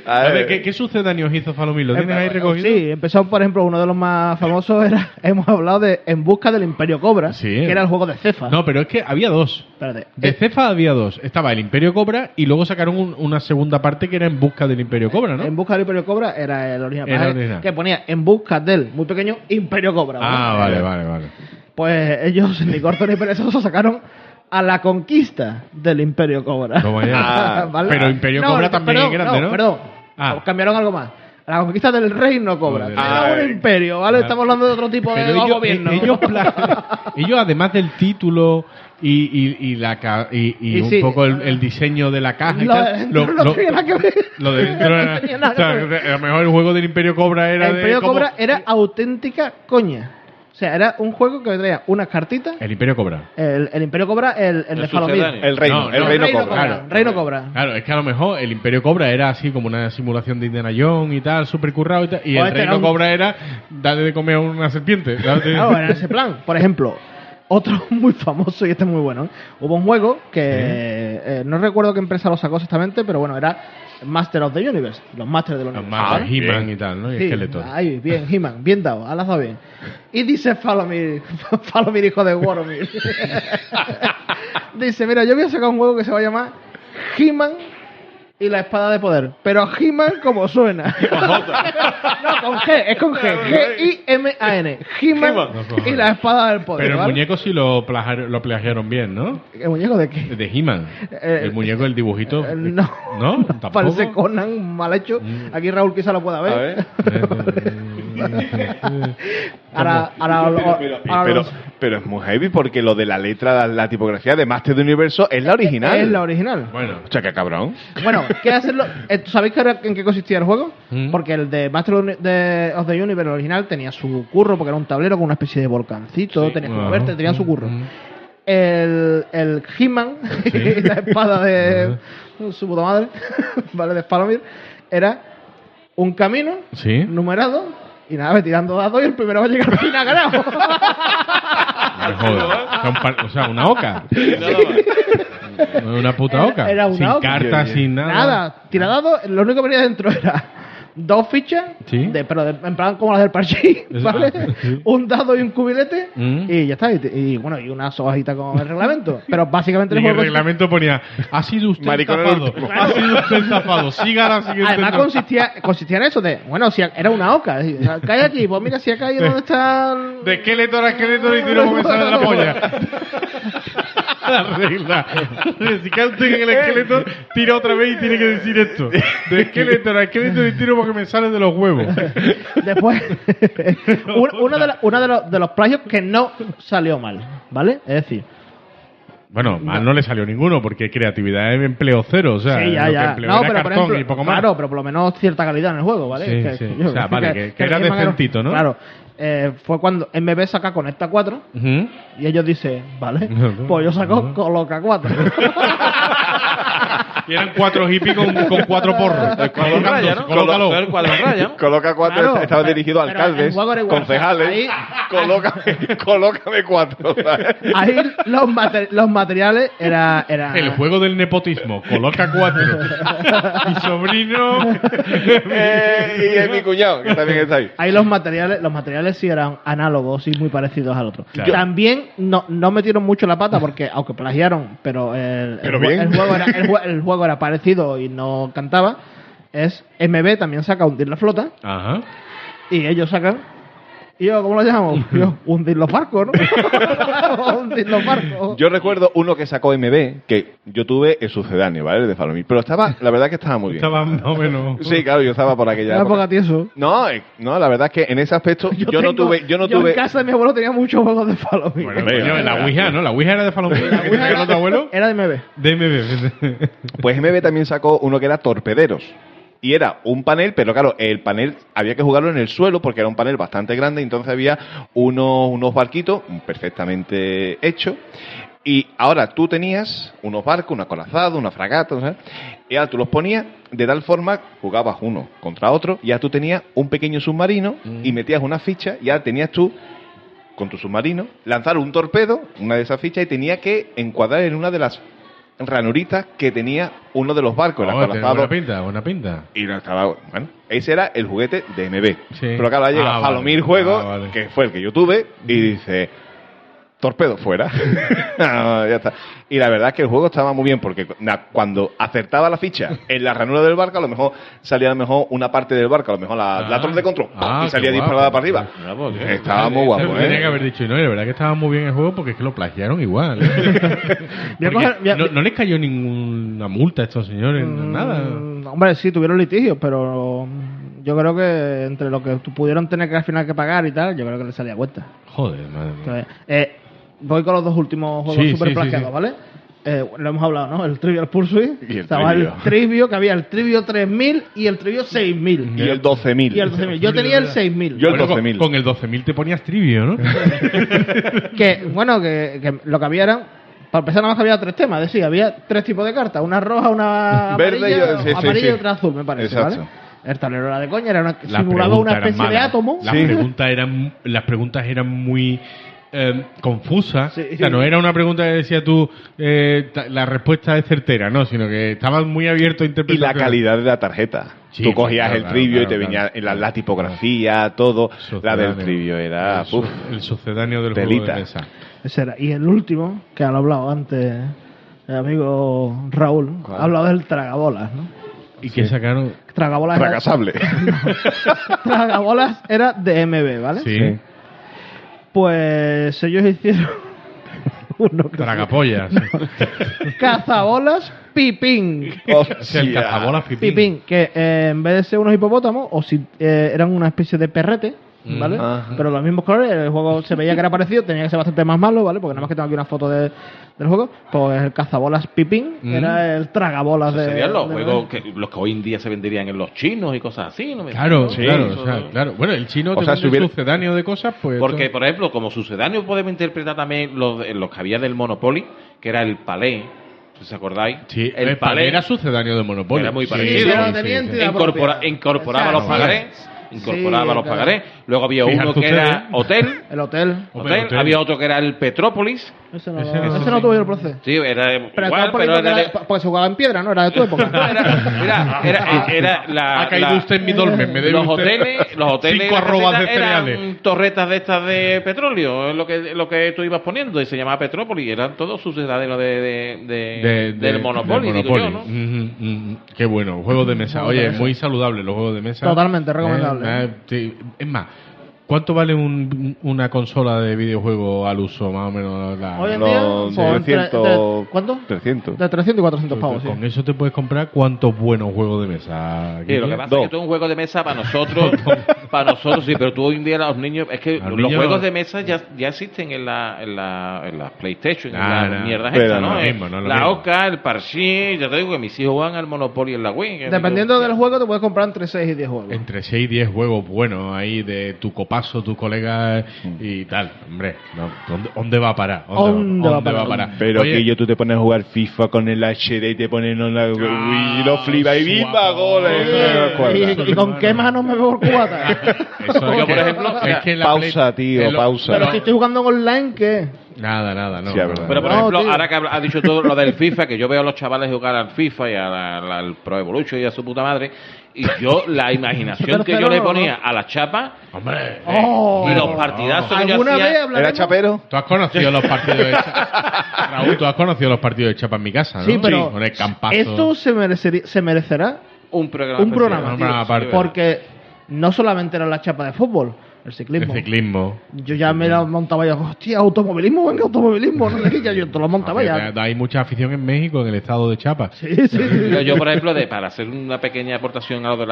A ver, ¿qué sucedáneos hizo Falomir? ¿Lo tienes ahí recogido? Sí, empezó, por ejemplo, uno de los más famosos era, hemos hablado de En busca del Imperio Cobra, que era el juego de Cefa. No, pero es que había dos. Espérate. De Cefa había dos. Estaba el Imperio Cobra y luego sacaron una segunda parte que era En busca del Imperio Cobra, ¿no? En busca del Imperio Cobra era el original. Que ponía En busca del muy pequeño Imperio Cobra. ¿Vale? Vale. Pues ellos, ni corto ni perezoso, sacaron A la conquista del Imperio Cobra. ¿Vale? Pero Imperio Cobra también es grande, ¿no? Perdón. Cambiaron algo más. A la conquista del Reino Cobra. Era un imperio, ¿vale? Estamos hablando de otro tipo de gobierno. Ellos, además del título y un poco el diseño de la caja y tal, no tenía nada que ver. Lo de dentro era, a lo mejor el juego del Imperio Cobra era el Imperio Cobra era auténtica coña. O sea, era un juego que traía unas cartitas. El Imperio Cobra. El Imperio Cobra, el de Falomir. El Reino Cobra. Claro, Reino Cobra. Claro, es que a lo mejor el Imperio Cobra era así como una simulación de Indiana Jones y tal, súper currado y tal. Y el Reino Cobra era darle de comer a una serpiente. Claro, era ese plan. Por ejemplo, otro muy famoso y este es muy bueno. Hubo un juego que no recuerdo qué empresa lo sacó exactamente, pero bueno, era Master of the Universe, los Masters del Universo. He-Man y tal, ¿no? Y Skeletor. Ahí, bien, He-Man, bien dado, ha lanzado bien. Y dice Falomir, hijo de Woromir. Dice, mira, yo voy a sacar un juego que se va a llamar He-Man y la espada de poder. Pero He-Man como suena. No, con G, es con G. G-I-M-A-N. He-Man y la espada del poder. Pero el muñeco sí lo plagiaron bien, ¿no? ¿El muñeco de qué? De He-Man. El muñeco, el dibujito. No. ¿No? ¿Tampoco? Parece Conan mal hecho. Aquí Raúl quizá lo pueda ver. Pero es muy heavy porque lo de la letra, la tipografía de Master del Universo es la original. Es la original. Bueno, o sea, qué cabrón. Bueno, ¿qué hacerlo? ¿Sabéis en qué consistía el juego? Porque el de Master of the Universe original tenía su curro, porque era un tablero con una especie de volcancito, tenía que moverte, tenía su curro. El He-Man y la espada de su puta madre, ¿vale? De Falomir, era un camino numerado. Y nada, tirando dados y el primero va a llegar al final ganado. O sea, una oca. Una puta oca. Era una sin oca. Cartas, sin nada. Nada, tira dados, lo único que venía dentro era 2 fichas, pero en plan como las del parchís, ¿vale? Un dado y un cubilete, y ya está. Y bueno, y una hojitas con el reglamento. Pero básicamente el reglamento ponía: ha sido usted estafado. Ha sido usted estafado. Siga la siguiente. Además consistía en eso de, bueno, si era una oca, cae aquí, pues mira, si ha caído donde está. De esqueleto a esqueleto y tiro por mensaje de la polla. La regla. Si cae usted en el esqueleto, tira otra vez y tiene que decir esto. De esqueleto a esqueleto y tiro porque me sale de los huevos. Después, uno de los plagios que no salió mal, ¿vale? Es decir, bueno, mal no le salió ninguno porque creatividad es empleo cero, o sea, sí, lo que empleó era pero cartón por ejemplo, y poco más. Claro, pero por lo menos cierta calidad en el juego, ¿vale? Sí, sí. O sea, vale, que era decentito, ¿no? Claro. Fue cuando MB saca Conecta 4 y ellos dicen, vale, pues yo saco Coloca 4. Y eran 4 hippies con 4 porros. Coloca 4 claro, estaba dirigido a alcaldes, concejales. Ahí, colócame 4. Ahí los materiales era el juego del nepotismo. Coloca 4. Mi sobrino. Y es mi cuñado, que también está ahí. Ahí los materiales sí eran análogos y muy parecidos al otro. Claro. También no metieron mucho la pata porque, aunque plagiaron, pero el juego era parecido y no cantaba. MB también saca Hundir la Flota. Ajá. Y ellos sacan. ¿Y yo cómo lo llamamos? Yo, Hundir los barcos, ¿no? Hundir los barcos. Yo recuerdo uno que sacó MB, que yo tuve el sucedáneo, ¿vale? De Falomir. Pero la verdad que estaba muy bien. Estaba más o menos. Sí, claro, yo estaba por aquella época. Tieso. No, la verdad es que en ese aspecto yo no tuve. En casa de mi abuelo tenía muchos juegos de Falomir. Bueno, la Ouija, ¿no? La Ouija era de Falomir. ¿La Ouija era de tu abuelo? Era de MB. De MB. Pues MB también sacó uno que era Torpederos. Y era un panel, pero claro, el panel había que jugarlo en el suelo porque era un panel bastante grande, entonces había unos barquitos perfectamente hechos. Y ahora tú tenías unos barcos, un acorazado, una fragata, ¿sabes? Y ahora tú los ponías de tal forma, jugabas uno contra otro, y ya tú tenías un pequeño submarino y metías una ficha, y ya tenías tú, con tu submarino, lanzar un torpedo, una de esas fichas, y tenía que encuadrar en una de las ranuritas que tenía uno de los barcos. Buena pinta. Y no estaba, bueno, ese era el juguete de MB. Sí. Pero claro, llega Falomir Juegos, que fue el que yo tuve, y dice, torpedo fuera. Ya está. Y la verdad es que el juego estaba muy bien, porque cuando acertaba la ficha en la ranura del barco, a lo mejor salía una parte del barco, a lo mejor la torre de control, y salía disparada para arriba. Estaba muy guapo, Tenía que haber dicho, y no, y la verdad que estaba muy bien el juego, porque es que lo plagiaron igual. No les cayó ninguna multa a estos señores, nada. Hombre, sí, tuvieron litigios, pero yo creo que entre lo que pudieron tener que al final que pagar y tal, yo creo que les salía a cuenta. Joder, madre mía. Voy con los dos últimos juegos super plagiados, ¿vale? Lo hemos hablado, ¿no? El Trivial Pursuit. Estaba el Trivio, que había el Trivio 3000 y el Trivio 6000. Y el 12000. Yo tenía el 6000. Yo el 12000. Con el 12000 te ponías Trivio, ¿no? que lo que había era... Para empezar, nada más que había 3 temas. Decía, había 3 tipos de cartas. Una roja, una verde amarilla y otra azul, me parece, exacto. ¿vale? El tablero era de coña, simulaba una especie de átomo. Las preguntas eran muy... confusa. Sí. O sea, no era una pregunta que decía tú la respuesta es certera, no, sino que estabas muy abierto a interpretar. Y la calidad de la tarjeta. Sí, tú cogías el trivio y te venía la tipografía, todo. La del trivio era el sucedáneo del juego de mesa. Ese era. Y el último, que han hablado antes el amigo Raúl, ha hablado del tragabolas, ¿no? ¿Y qué sacaron? Tragabolas. Fragasable. Tragabolas era de MB, ¿vale? Sí. Pues ellos hicieron uno que Tragapollas. Cazabolas Pipín. Cazabolas Pipín, que en vez de ser unos hipopótamos, o si eran una especie de perrete, ¿vale? Pero los mismos colores, el juego se veía que era parecido, tenía que ser bastante más malo, ¿vale? Porque nada más que tengo aquí una foto del juego, pues el cazabolas Pipín era el tragabolas de... Serían los juegos los que hoy en día se venderían en los chinos y cosas así, ¿no? Claro. Bueno, el chino te vende sucedáneo de cosas, pues... Porque, por ejemplo, como sucedáneo podemos interpretar también los que había del Monopoly, que era el Palé. ¿Os acordáis? Sí, el Palé era sucedáneo del Monopoly. Era muy parecido. Incorporaba los pagarés. Los pagarés. Luego había uno que era Hotel. El Hotel. Había otro que era el Petrópolis. Ese no tuvo el proceso. Sí, era pero igual, porque se jugaba en piedra, ¿no? Era de tu época. Era la... Ha caído usted en mi dolmen. Me debe los hoteles 5 arrobas de cereales. Eran torretas de estas de petróleo, es lo que tú ibas poniendo, y se llamaba Petrópolis. Eran todos sucedáneos del Monopoly, digo yo, ¿no? Qué bueno, juegos de mesa. Oye, muy saludable los juegos de mesa. Totalmente recomendable. Sí, es más, ¿Cuánto vale una consola de videojuego al uso, más o menos? Hoy en día, de 300, ¿cuánto? 300. De 300 y 400 pavos, sí. Con eso te puedes comprar cuántos buenos juegos de mesa. Sí, lo que pasa es que todo un juego de mesa para nosotros sí, pero tú hoy en día los niños, es que los juegos de mesa ya existen en la PlayStation, en la mierda esta, ¿no? La Oca, el Parchís, ya te digo que mis hijos juegan al Monopoly en la Wii. Dependiendo del juego te puedes comprar entre 6 y 10 juegos. Entre 6 y 10 juegos buenos ahí de tu copazo, tus colegas y tal. Hombre, no, ¿dónde va a parar? ¿Dónde va a parar? Pero que tú te pones a jugar FIFA con el HD y te pones en la Wii y lo flipas y ¡viva goles! ¿Y con qué mano me veo el cubata? Eso es, por ejemplo, es que pausa, tío, pausa. Pero si estoy jugando online, ¿qué? Nada, no. Sí, pero por ejemplo, ahora que ha dicho todo lo del FIFA, que yo veo a los chavales jugar al FIFA y al Pro Evolution y a su puta madre, y yo, la imaginación que yo le ponía a la chapa, hombre, y los partidazos que yo hacía. ¿Era chapero? ¿Tú has conocido los partidos de chapa? Raúl, ¿tú has conocido los partidos de chapa en mi casa, no? Sí, pero con el campazo. esto se merecerá un programa aparte. Porque no solamente era la chapa de fútbol, el ciclismo. Yo ya me la montaba ya, hostia, automovilismo, no sé qué, ya yo te lo montaba ya. Hay mucha afición en México, en el estado de Chiapas. Sí. Yo, por ejemplo, para hacer una pequeña aportación a lo de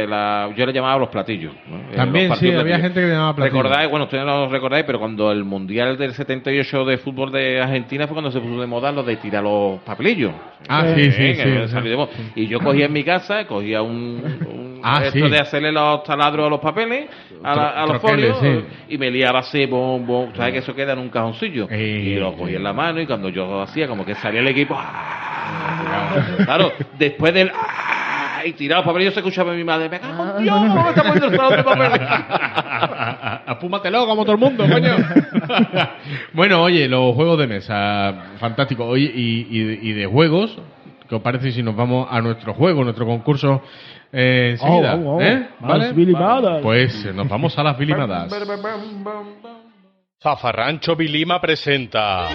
la yo le llamaba los platillos, ¿no? También sí, había gente que le llamaba platillos. Recordáis, bueno, ustedes no lo recordáis, pero cuando el Mundial del 78 de fútbol de Argentina fue cuando se puso de moda lo de tirar los papelillos. Sí. Y yo cogía en mi casa, cogía esto de hacerle los taladros a los papeles, a los folios, y me liaba así, sabes que eso queda en un cajoncillo, y lo cogía en la mano, y cuando yo hacía como que salía el equipo, claro, después del y tiraba los papeles, yo se escuchaba a mi madre, me cago en Dios, me está poniendo el salón de papeles. Apúmatelo como todo el mundo, coño. Bueno, oye, los juegos de mesa, fantástico. Oye, y de juegos, ¿qué os parece si nos vamos a nuestro juego, nuestro concurso enseguida? ¿Vale? Las bilimadas. Pues nos vamos a las bilimadas. Zafarrancho Vilima presenta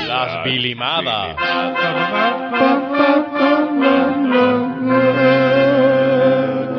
Las Bilimadas.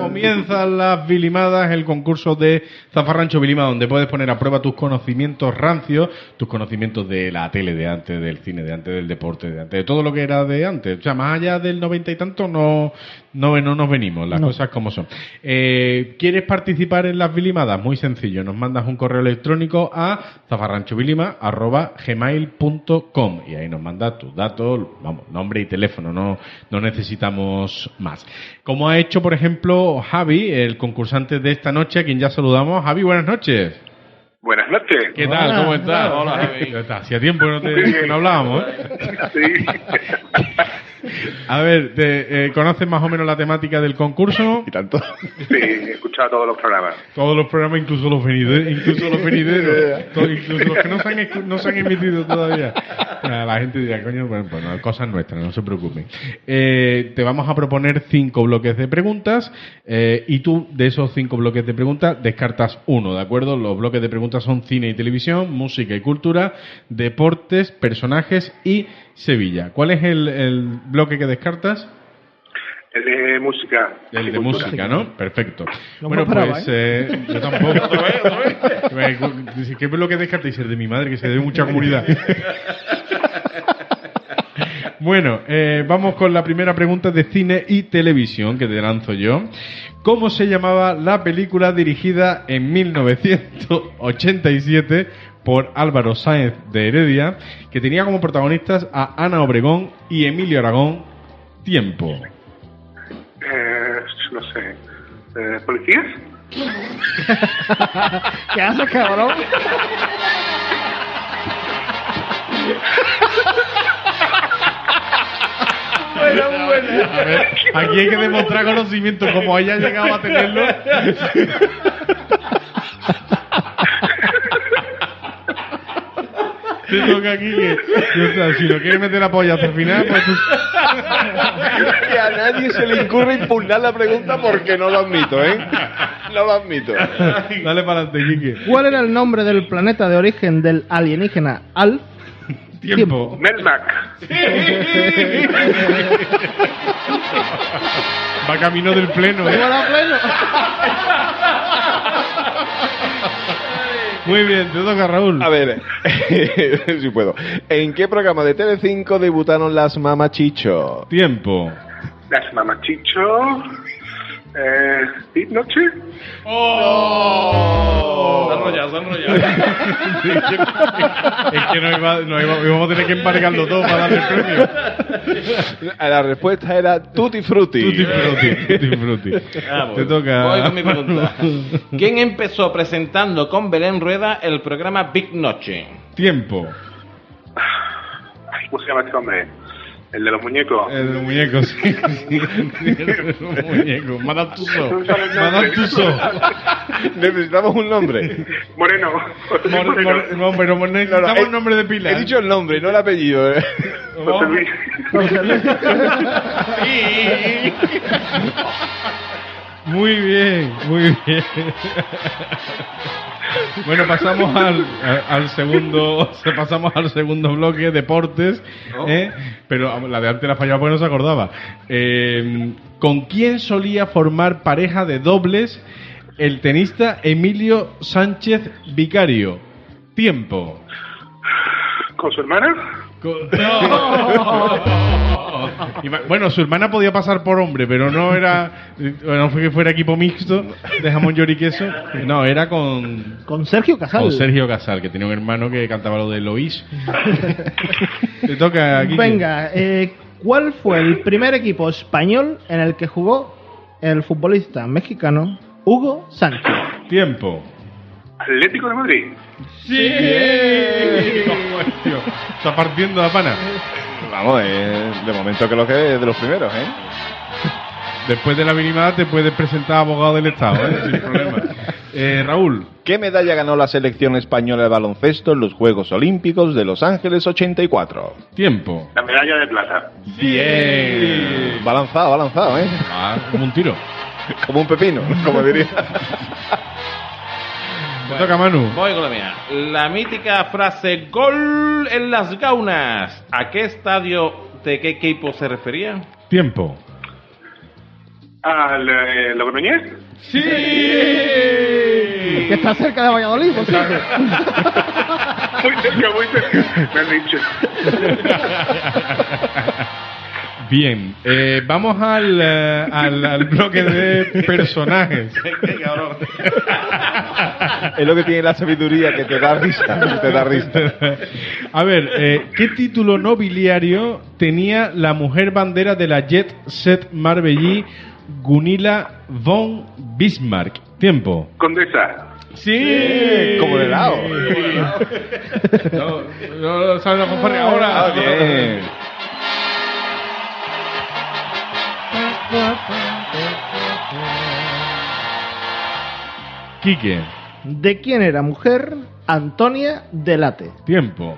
Comienzan las bilimadas, el concurso de Zafarrancho Vilima, donde puedes poner a prueba tus conocimientos rancios, tus conocimientos de la tele de antes, del cine de antes, del deporte de antes, de todo lo que era de antes. O sea, más allá del 90 y tanto no nos venimos, las cosas como son. ¿Quieres participar en las bilimadas? Muy sencillo, nos mandas un correo electrónico a zafarranchovilima@gmail.com y ahí nos mandas tus datos, vamos, nombre y teléfono, no necesitamos más. Como ha hecho, por ejemplo, Javi, el concursante de esta noche, a quien ya saludamos. Javi, buenas noches. Buenas noches. ¿Qué tal? ¿Cómo estás? Hola, Javi. Hacía tiempo que no hablábamos, Sí. A ver, ¿conoces más o menos la temática del concurso? ¿Y tanto? Sí, he escuchado todos los programas. Todos los programas, incluso los venideros, incluso los que no se han emitido todavía. La gente dirá, coño, bueno, cosas nuestras, no se preocupen. Te vamos a proponer 5 bloques de preguntas y tú, de esos 5 bloques de preguntas, descartas uno, ¿de acuerdo? Los bloques de preguntas son cine y televisión, música y cultura, deportes, personajes y Sevilla. ¿Cuál es el bloque que descartas? El de música. El de música, ¿no? Perfecto. Bueno, pues yo tampoco. ¿Qué bloque descartáis? El de mi madre, que se debe mucha comunidad. Bueno, vamos con la primera pregunta de cine y televisión que te lanzo yo. ¿Cómo se llamaba la película dirigida en 1987 por Álvaro Sáenz de Heredia, que tenía como protagonistas a Ana Obregón y Emilio Aragón? Tiempo. No sé. ¿Policías? ¿Qué haces, cabrón? Buena. A ver, aquí hay que demostrar conocimiento, como haya llegado a tenerlo. Te toca aquí que si no quieres meter la polla hasta el final, pues tú... Que a nadie se le incurre impugnar la pregunta porque no lo admito, No lo admito. Dale para adelante, Quique. ¿Cuál era el nombre del planeta de origen del alienígena Alf? Tiempo. Melmac. Va camino del pleno, ¡Va a pleno! Muy bien, te toca, Raúl. A ver, si puedo. ¿En qué programa de Telecinco debutaron las Mamachicho? Tiempo. Las Mamachicho. ¿Big Noche? ¡Oh! Se ha enrollado. Es que íbamos a tener que embarcarlo todo para darle el premio. La respuesta era Tutti Frutti. Tutti Frutti. Te toca. Voy con mi pregunta. ¿Quién empezó presentando con Belén Rueda el programa Big Noche? Tiempo. ¿Cómo se llama este hombre? El de los muñecos. El de los muñecos, sí. El de los muñecos. Madame Tussauds. Necesitamos un nombre. Moreno. No, pero necesitamos un nombre de pila. He dicho el nombre, no el apellido. José Luis. Muy bien. Bueno, pasamos al segundo bloque, deportes, pero la de antes la fallaba porque no se acordaba. ¿Con quién solía formar pareja de dobles el tenista Emilio Sánchez Vicario? Tiempo. ¿Con su hermana? No. Bueno, su hermana podía pasar por hombre, pero no fue que fuera equipo mixto de jamón, york y queso. No, era con Sergio Casal. Con Sergio Casal, que tenía un hermano que cantaba lo de Lois. Te toca, Guille. Venga, ¿cuál fue el primer equipo español en el que jugó el futbolista mexicano Hugo Sánchez? Tiempo. Atlético de Madrid. ¡Sí! Tío, está partiendo la pana. Vamos, de momento creo que es de los primeros, ¿eh? Después de la minimada te puedes presentar abogado del Estado, sin problema. Raúl. ¿Qué medalla ganó la selección española de baloncesto en los Juegos Olímpicos de Los Ángeles 84? Tiempo. La medalla de plata. Bien. Balanzado, ¿eh? Como un tiro. Como un pepino, como diría. Te toca, Manu. Voy con la mía. La mítica frase "gol en las gaunas". ¿A qué estadio de qué equipo se refería? Tiempo. ¿Al Logroñés? ¡Sí! Que está cerca de Valladolid, ¿sí? Muy cerca. Me han dicho. Bien, vamos al bloque de personajes. Es lo que tiene la sabiduría, que te da risa. A ver, ¿qué título nobiliario tenía la mujer bandera de la Jet Set Marbellí, Gunilla von Bismarck? Tiempo. Condesa. Sí, como de helado. No sabes la fanfarria ahora. Bien. Quique. ¿De quién era mujer Antonia Delate? Tiempo.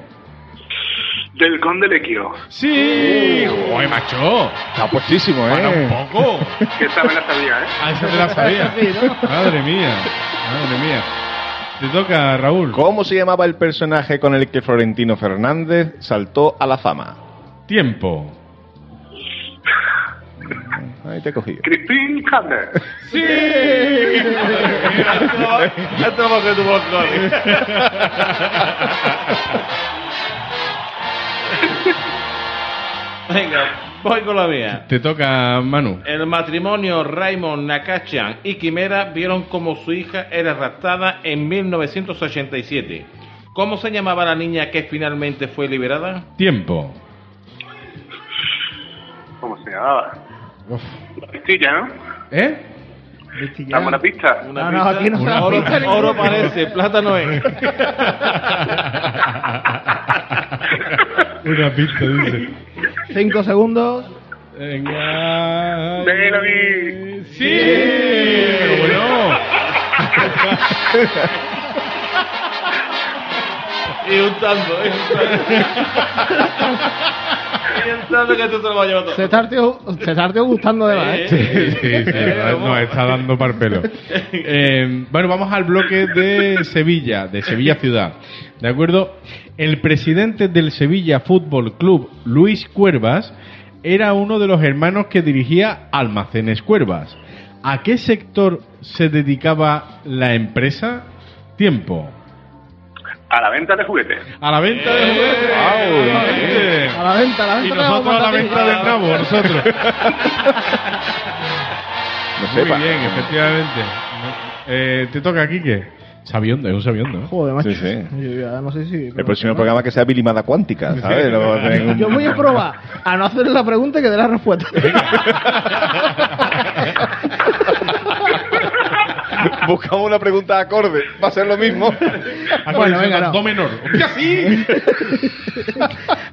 Del Conde Lequio. ¡Sí! ¡Joder, macho! Está puestísimo, ¿eh? Para un poco. Que esta me la sabía, ¿eh? Ah, esa te la sabía. Sí, ¿no? Madre mía. Te toca, Raúl. ¿Cómo se llamaba el personaje con el que Florentino Fernández saltó a la fama? Tiempo. Ahí te he cogido. Crispin Hammer. ¡Sí! Esto lo que tu Venga, voy con la mía. Te toca, Manu. El matrimonio Raymond Nakachan y Quimera vieron como su hija era raptada en 1987. ¿Cómo se llamaba la niña que finalmente fue liberada? Tiempo. ¿Cómo se llamaba? La pistilla, ¿no? ¿Eh? Dame una pista. No, aquí no se da Oro, pista oro ninguna. parece, plata no es. Una pista, dice. 5 segundos. Venga. Bellamy. ¡Sí! Bueno. Y un tanto, Y un tanto que tú te lo vas a llevar todo. Se está el tío gustando de más, ¿eh? Sí, nos está dando par pelo. Bueno, vamos al bloque de Sevilla ciudad. ¿De acuerdo? El presidente del Sevilla Fútbol Club, Luis Cuervas, era uno de los hermanos que dirigía Almacenes Cuervas. ¿A qué sector se dedicaba la empresa? Tiempo. A la venta de juguetes. A la venta de juguetes. A la venta. Y nosotros a la venta del nabo, nosotros. Muy bien, efectivamente. Te toca, Quique. Sabiondo, es un sabiondo. Joder, macho. Sí. Yo ya no sé si... El próximo programa que sea bilimada cuántica, ¿sabes? Yo voy a probar a no hacerle la pregunta y que dé la respuesta. Buscamos una pregunta acorde. Va a ser lo mismo. Bueno, venga, no. Do menor. ¡Ya sí!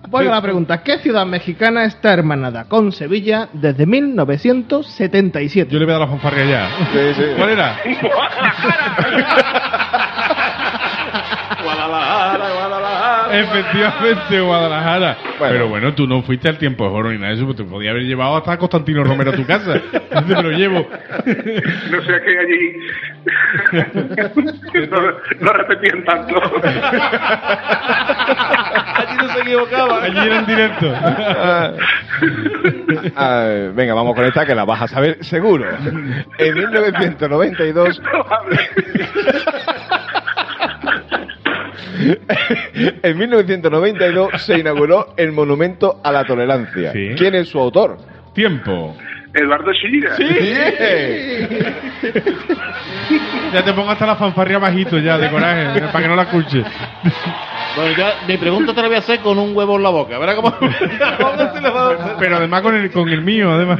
Bueno, la pregunta. ¿Qué ciudad mexicana está hermanada con Sevilla desde 1977? Yo le voy a dar la fanfarria ya. Sí. ¿Cuál era? Guadalajara. Efectivamente, Guadalajara. Bueno. Pero bueno, tú no fuiste al tiempo de oro ni nada de eso, pues te podía haber llevado hasta Constantino Romero a tu casa. Yo te lo llevo. No sé qué allí. no repetían tanto. Allí no se equivocaba. Allí era en directo. Venga, vamos con esta que la vas a saber seguro. En 1992... En 1992 se inauguró el Monumento a la Tolerancia. Sí. ¿Quién es su autor? Tiempo. Eduardo Chillida. Ya te pongo hasta la fanfarria bajito ya, de coraje, para que no la escuches. Bueno, ya mi pregunta te la voy a hacer con un huevo en la boca. ¿Verdad cómo se la va a hacer? Pero además con el mío, además.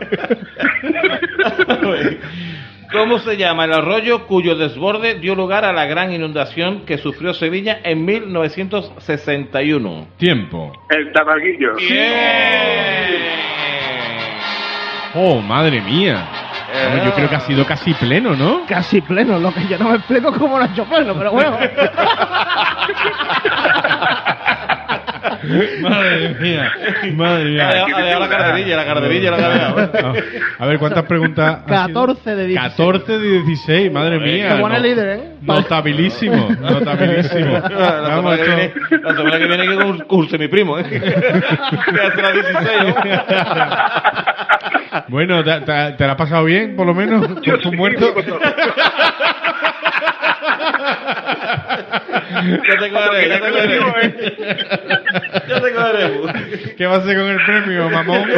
¿Cómo se llama el arroyo cuyo desborde dio lugar a la gran inundación que sufrió Sevilla en 1961? Tiempo. El Tabaguillo. Oh, madre mía. Yo creo que ha sido casi pleno, ¿no? Casi pleno, lo que yo no me explico cómo lo ha hecho pleno, pero bueno. Madre mía. La carderilla. A ver, ¿cuántas preguntas? 14 de 16. 14 de 16, madre mía. Qué buen líder, ¿eh? Notabilísimo. La semana que viene hay que curse mi primo, ¿eh? Que hace la 16. Bueno, ¿te la has pasado bien, por lo menos? ¿Con tu muerto? Ya te cogeremos. ¿Qué va a hacer con el premio, mamón?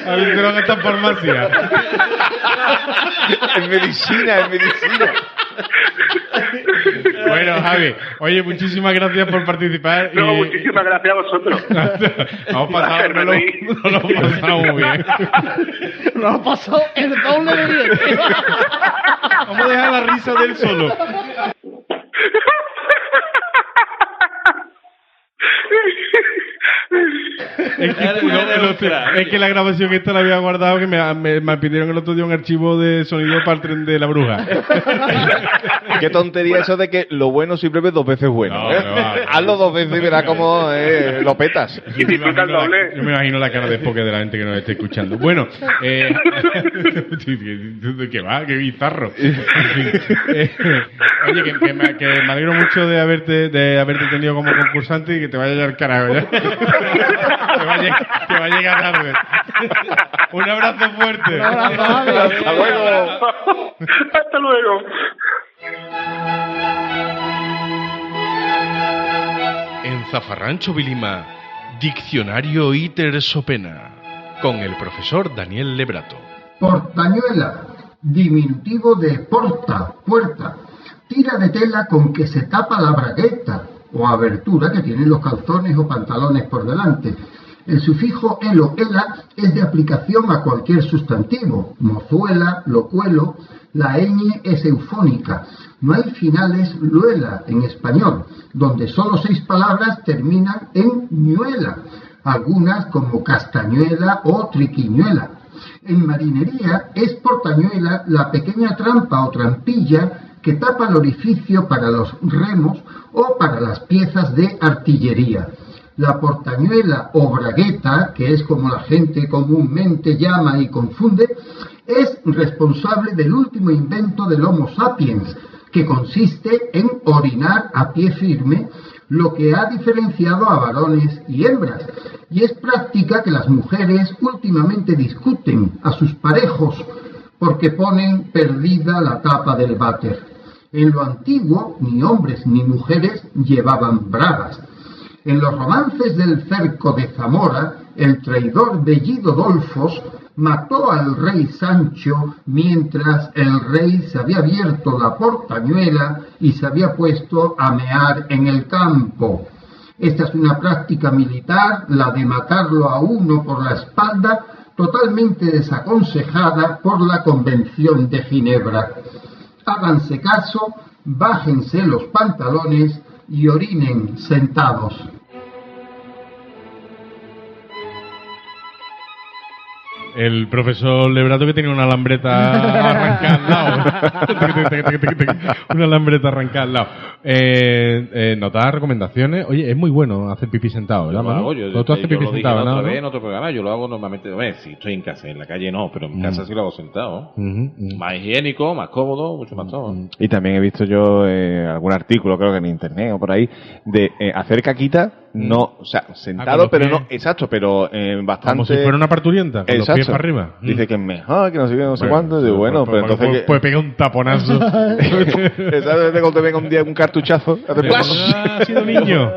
A ver, te lo han gastado en farmacia. En medicina. Bueno, Javi, oye, muchísimas gracias por participar. No, muchísimas gracias a vosotros. Nos lo hemos pasado muy bien. Nos ha pasado el doble de bien. Vamos a dejar la risa de él solo. Es que la grabación esta la había guardado, que me pidieron el otro día un archivo de sonido para el tren de la bruja. Qué tontería eso de que lo bueno siempre es 2 veces bueno. No, Hazlo 2 veces y verás cómo lo petas. Y disfruta el doble. Yo me imagino la cara de poke de la gente que nos esté escuchando. Bueno, ¿qué va? Qué bizarro. Oye, que me alegro mucho de haberte tenido como concursante y que te vaya al carajo ya. Que va a llegar tarde. Un abrazo fuerte. Hasta luego. Hasta luego. En Zafarrancho Vilima, Diccionario Iter Sopena, con el profesor Daniel Lebrato. Portañuela, diminutivo de porta, puerta. Tira de tela con que se tapa la bragueta o abertura que tienen los calzones o pantalones por delante. El sufijo elo, ela es de aplicación a cualquier sustantivo. Mozuela, locuelo, la ñ es eufónica. No hay finales luela en español, donde solo 6 palabras terminan en ñuela, algunas como castañuela o triquiñuela. En marinería es portañuela la pequeña trampa o trampilla que tapa el orificio para los remos o para las piezas de artillería. La portañuela o bragueta, que es como la gente comúnmente llama y confunde, es responsable del último invento del Homo sapiens, que consiste en orinar a pie firme, lo que ha diferenciado a varones y hembras, y es práctica que las mujeres últimamente discuten a sus parejos porque ponen perdida la tapa del váter. En lo antiguo, ni hombres ni mujeres llevaban bragas. En los romances del cerco de Zamora, el traidor Bellido Dolfos mató al rey Sancho mientras el rey se había abierto la portañuela y se había puesto a mear en el campo. Esta es una práctica militar, la de matarlo a uno por la espalda, totalmente desaconsejada por la Convención de Ginebra. Háganse caso, bájense los pantalones y orinen sentados. El profesor Lebrato que tenía una lambreta arrancada al lado. Una lambreta arrancada al lado. Notar recomendaciones. Oye, es muy bueno hacer pipí sentado, ¿verdad, Manu? ¿Tú haces pipí sentado, ¿no? En otro programa yo lo hago normalmente. Si estoy en casa, en la calle no, pero en casa sí lo hago sentado. Más higiénico, más cómodo, mucho más todo. Y también he visto yo algún artículo, creo que en internet o por ahí, de hacer caquita. No, o sea, sentado, pero no, exacto, pero bastante... Como si fuera una parturienta, con los pies para arriba. Dice que es mejor, que no sé qué, no sé cuánto. Digo, bueno, pero entonces... Puede pegar un taponazo. Exacto, cuando te venga un día un cartuchazo. Ha sido niño.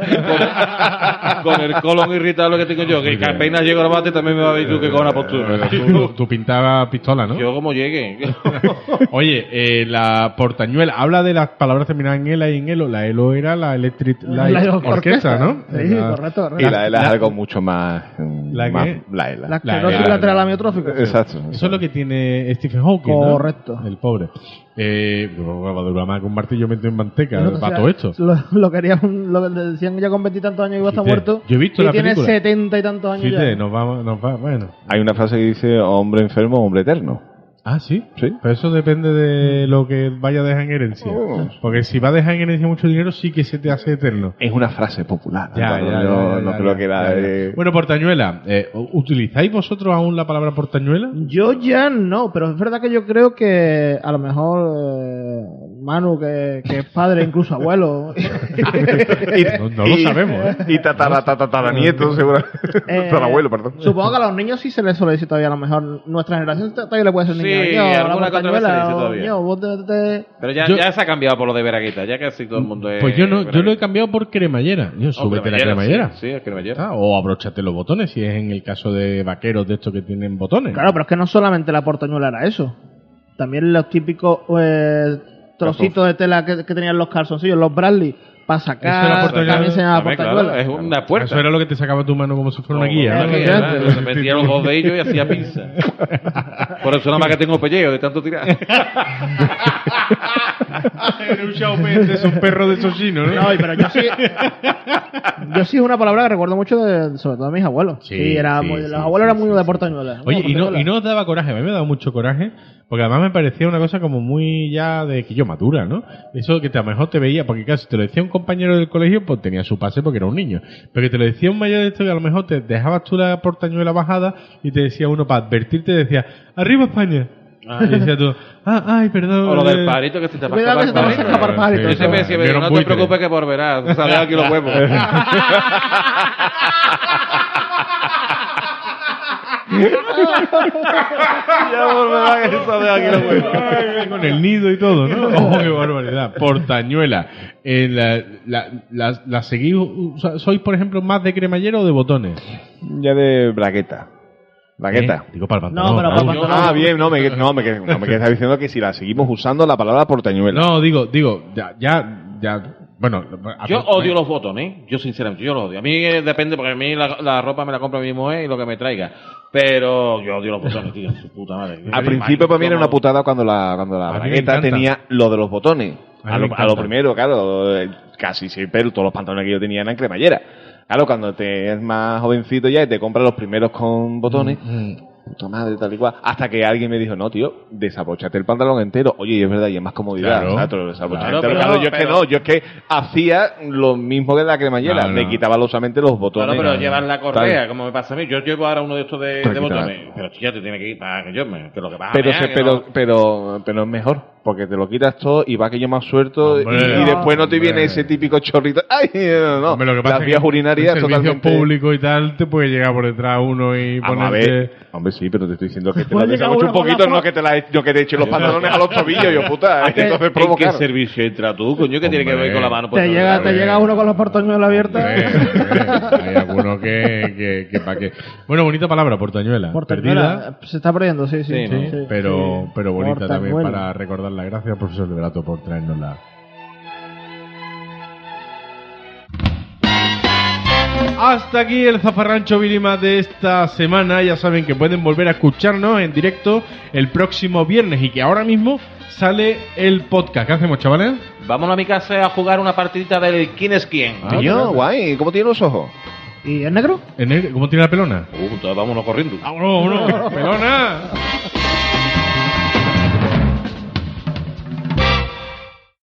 Con el colon irritado que tengo yo, que apenas llego al bate también me va a ver tú que con una postura. Tú pintabas pistola, ¿no? Yo como llegue. Oye, la portañuela, habla de las palabras terminadas en ELA y en ELO. La ELO era la Electric Light Orchestra, ¿no? Sí, correcto. Y la ELA es algo mucho más... ¿La qué? La ELA. La esclerosis lateral amiotrófica. Exacto. Eso es lo que tiene Stephen Hawking, correcto. ¿no? El pobre. Va a durar más que un martillo metido en manteca. Para todo esto. Lo decían ya con 20 y tantos años y iba a estar muerto. Yo he visto y la tiene película. 70 y tantos años Fíjate, ya. nos va, bueno. Hay una frase que dice hombre enfermo, hombre eterno. Ah, ¿sí? Sí. Pero eso depende de lo que vaya a dejar en herencia. Porque si va a dejar en herencia mucho dinero, sí que se te hace eterno. Es una frase popular. Ya, no creo que la... Bueno, portañuela. ¿Utilizáis vosotros aún la palabra portañuela? Yo ya no, pero es verdad que yo creo que a lo mejor Manu, que es padre, incluso abuelo. No lo sabemos, ¿eh? Y tataranieto, seguro. Tatarabuelo, perdón. Supongo que a los niños sí se les suele decir todavía, a lo mejor nuestra generación todavía le puede ser niño. Sí, alguna cosa se dice todavía. Pero ya se ha cambiado por lo de veraguita, ya casi todo el mundo es... Pues yo lo he cambiado por cremallera. Súbete la cremallera. Sí, es cremallera. O abróchate los botones, si es en el caso de vaqueros de estos que tienen botones. Claro, pero es que no solamente la portañuela era eso. También los típicos trocitos de tela que tenían los calzoncillos, los Bradley, para sacar, también se llama portañuela. Claro, es una puerta. Eso era lo que te sacaba tu mano como si fuera una guía, ¿no? Se metía los dos de ellos y hacía pinza. Por eso nada más que tengo pellejo de tanto tirar. Era un chaupén, es un perro de esos chinos, ¿no? No, pero yo sí es una palabra que recuerdo mucho sobre todo de mis abuelos. Los abuelos eran muy de portañuela. Oye, y no os daba coraje, a mí me daba mucho coraje, porque además me parecía una cosa como muy ya de que yo madura, ¿no? Eso que a lo mejor te veía, porque claro, si te lo decía un compañero del colegio, pues tenía su pase porque era un niño. Pero que te lo decía un mayor de esto, que a lo mejor te dejabas tú la portañuela bajada y te decía uno, para advertirte, decía, ¡arriba España! Y decía tú, ay, perdón. O lo del parito que se te va a escapar parito. Yo siempre decía, no te preocupes que volverás, sale aquí los huevos. Ya volverá que sale aquí los huevos. Con el nido y todo, ¿no? Oh, qué barbaridad. Portañuela. ¿La seguís? ¿Sois, por ejemplo, más de cremallera o de botones? Ya de bragueta. ¿Bragueta? Digo para el pantalón. No, pero para el pantalón. Ah, bien, no me quedas diciendo que si la seguimos usando la palabra portañuela. No, digo, ya. Bueno, yo odio los botones, yo sinceramente, yo los odio. A mí depende, porque a mí la ropa me la compra mi mujer y lo que me traiga. Pero yo odio los botones, tío, su puta madre. Al principio para mí era una putada cuando la bragueta tenía lo de los botones. A lo primero, claro, casi siempre todos los pantalones que yo tenía eran cremallera. Claro, cuando te es más jovencito ya y te compras los primeros con botones, puta madre, tal y cual. Hasta que alguien me dijo, no, tío, desabróchate el pantalón entero. Oye, y es verdad, y es más comodidad. Claro, yo es que hacía lo mismo que la cremallera. Me quitaba solamente los botones. Claro, pero llevas la correa, como me pasa a mí. Yo llevo ahora uno de estos de botones. Pero ya te tiene que ir para que yo me... Que lo que pasa pero es mejor. porque te lo quitas todo y va aquello más suelto, y después no te viene ese típico chorrito. ¡Ay! No. Hombre, lo que pasa las vías urinarias en totalmente... público y tal, te puede llegar por detrás uno y ponerte... A ver, hombre, sí, pero te estoy diciendo que te la desabroches un poquito, no que te eches los pantalones a los tobillos, yo puta. Entonces provocar. ¿En qué servicio entra tú, coño? ¿Qué tiene que ver con la mano? Te llega uno con los portañuelos abiertos. Hay alguno que para qué. Bueno, bonita palabra, portañuela. Perdida. Se está perdiendo, sí. Pero bonita Portañuela. también para recordarla. Gracias, profesor Lebrato, por traernosla. Hasta aquí el Zafarrancho Vilima de esta semana. Ya saben que pueden volver a escucharnos en directo el próximo viernes y que ahora mismo sale el podcast. ¿Qué hacemos, chavales? Vámonos a mi casa a jugar una partidita del ¿Quién es quién? Tío, guay, ¿cómo tiene los ojos? ¿Y es negro? ¿Cómo tiene la pelona? Entonces vámonos corriendo. ¡Vámonos! ¡Pelona!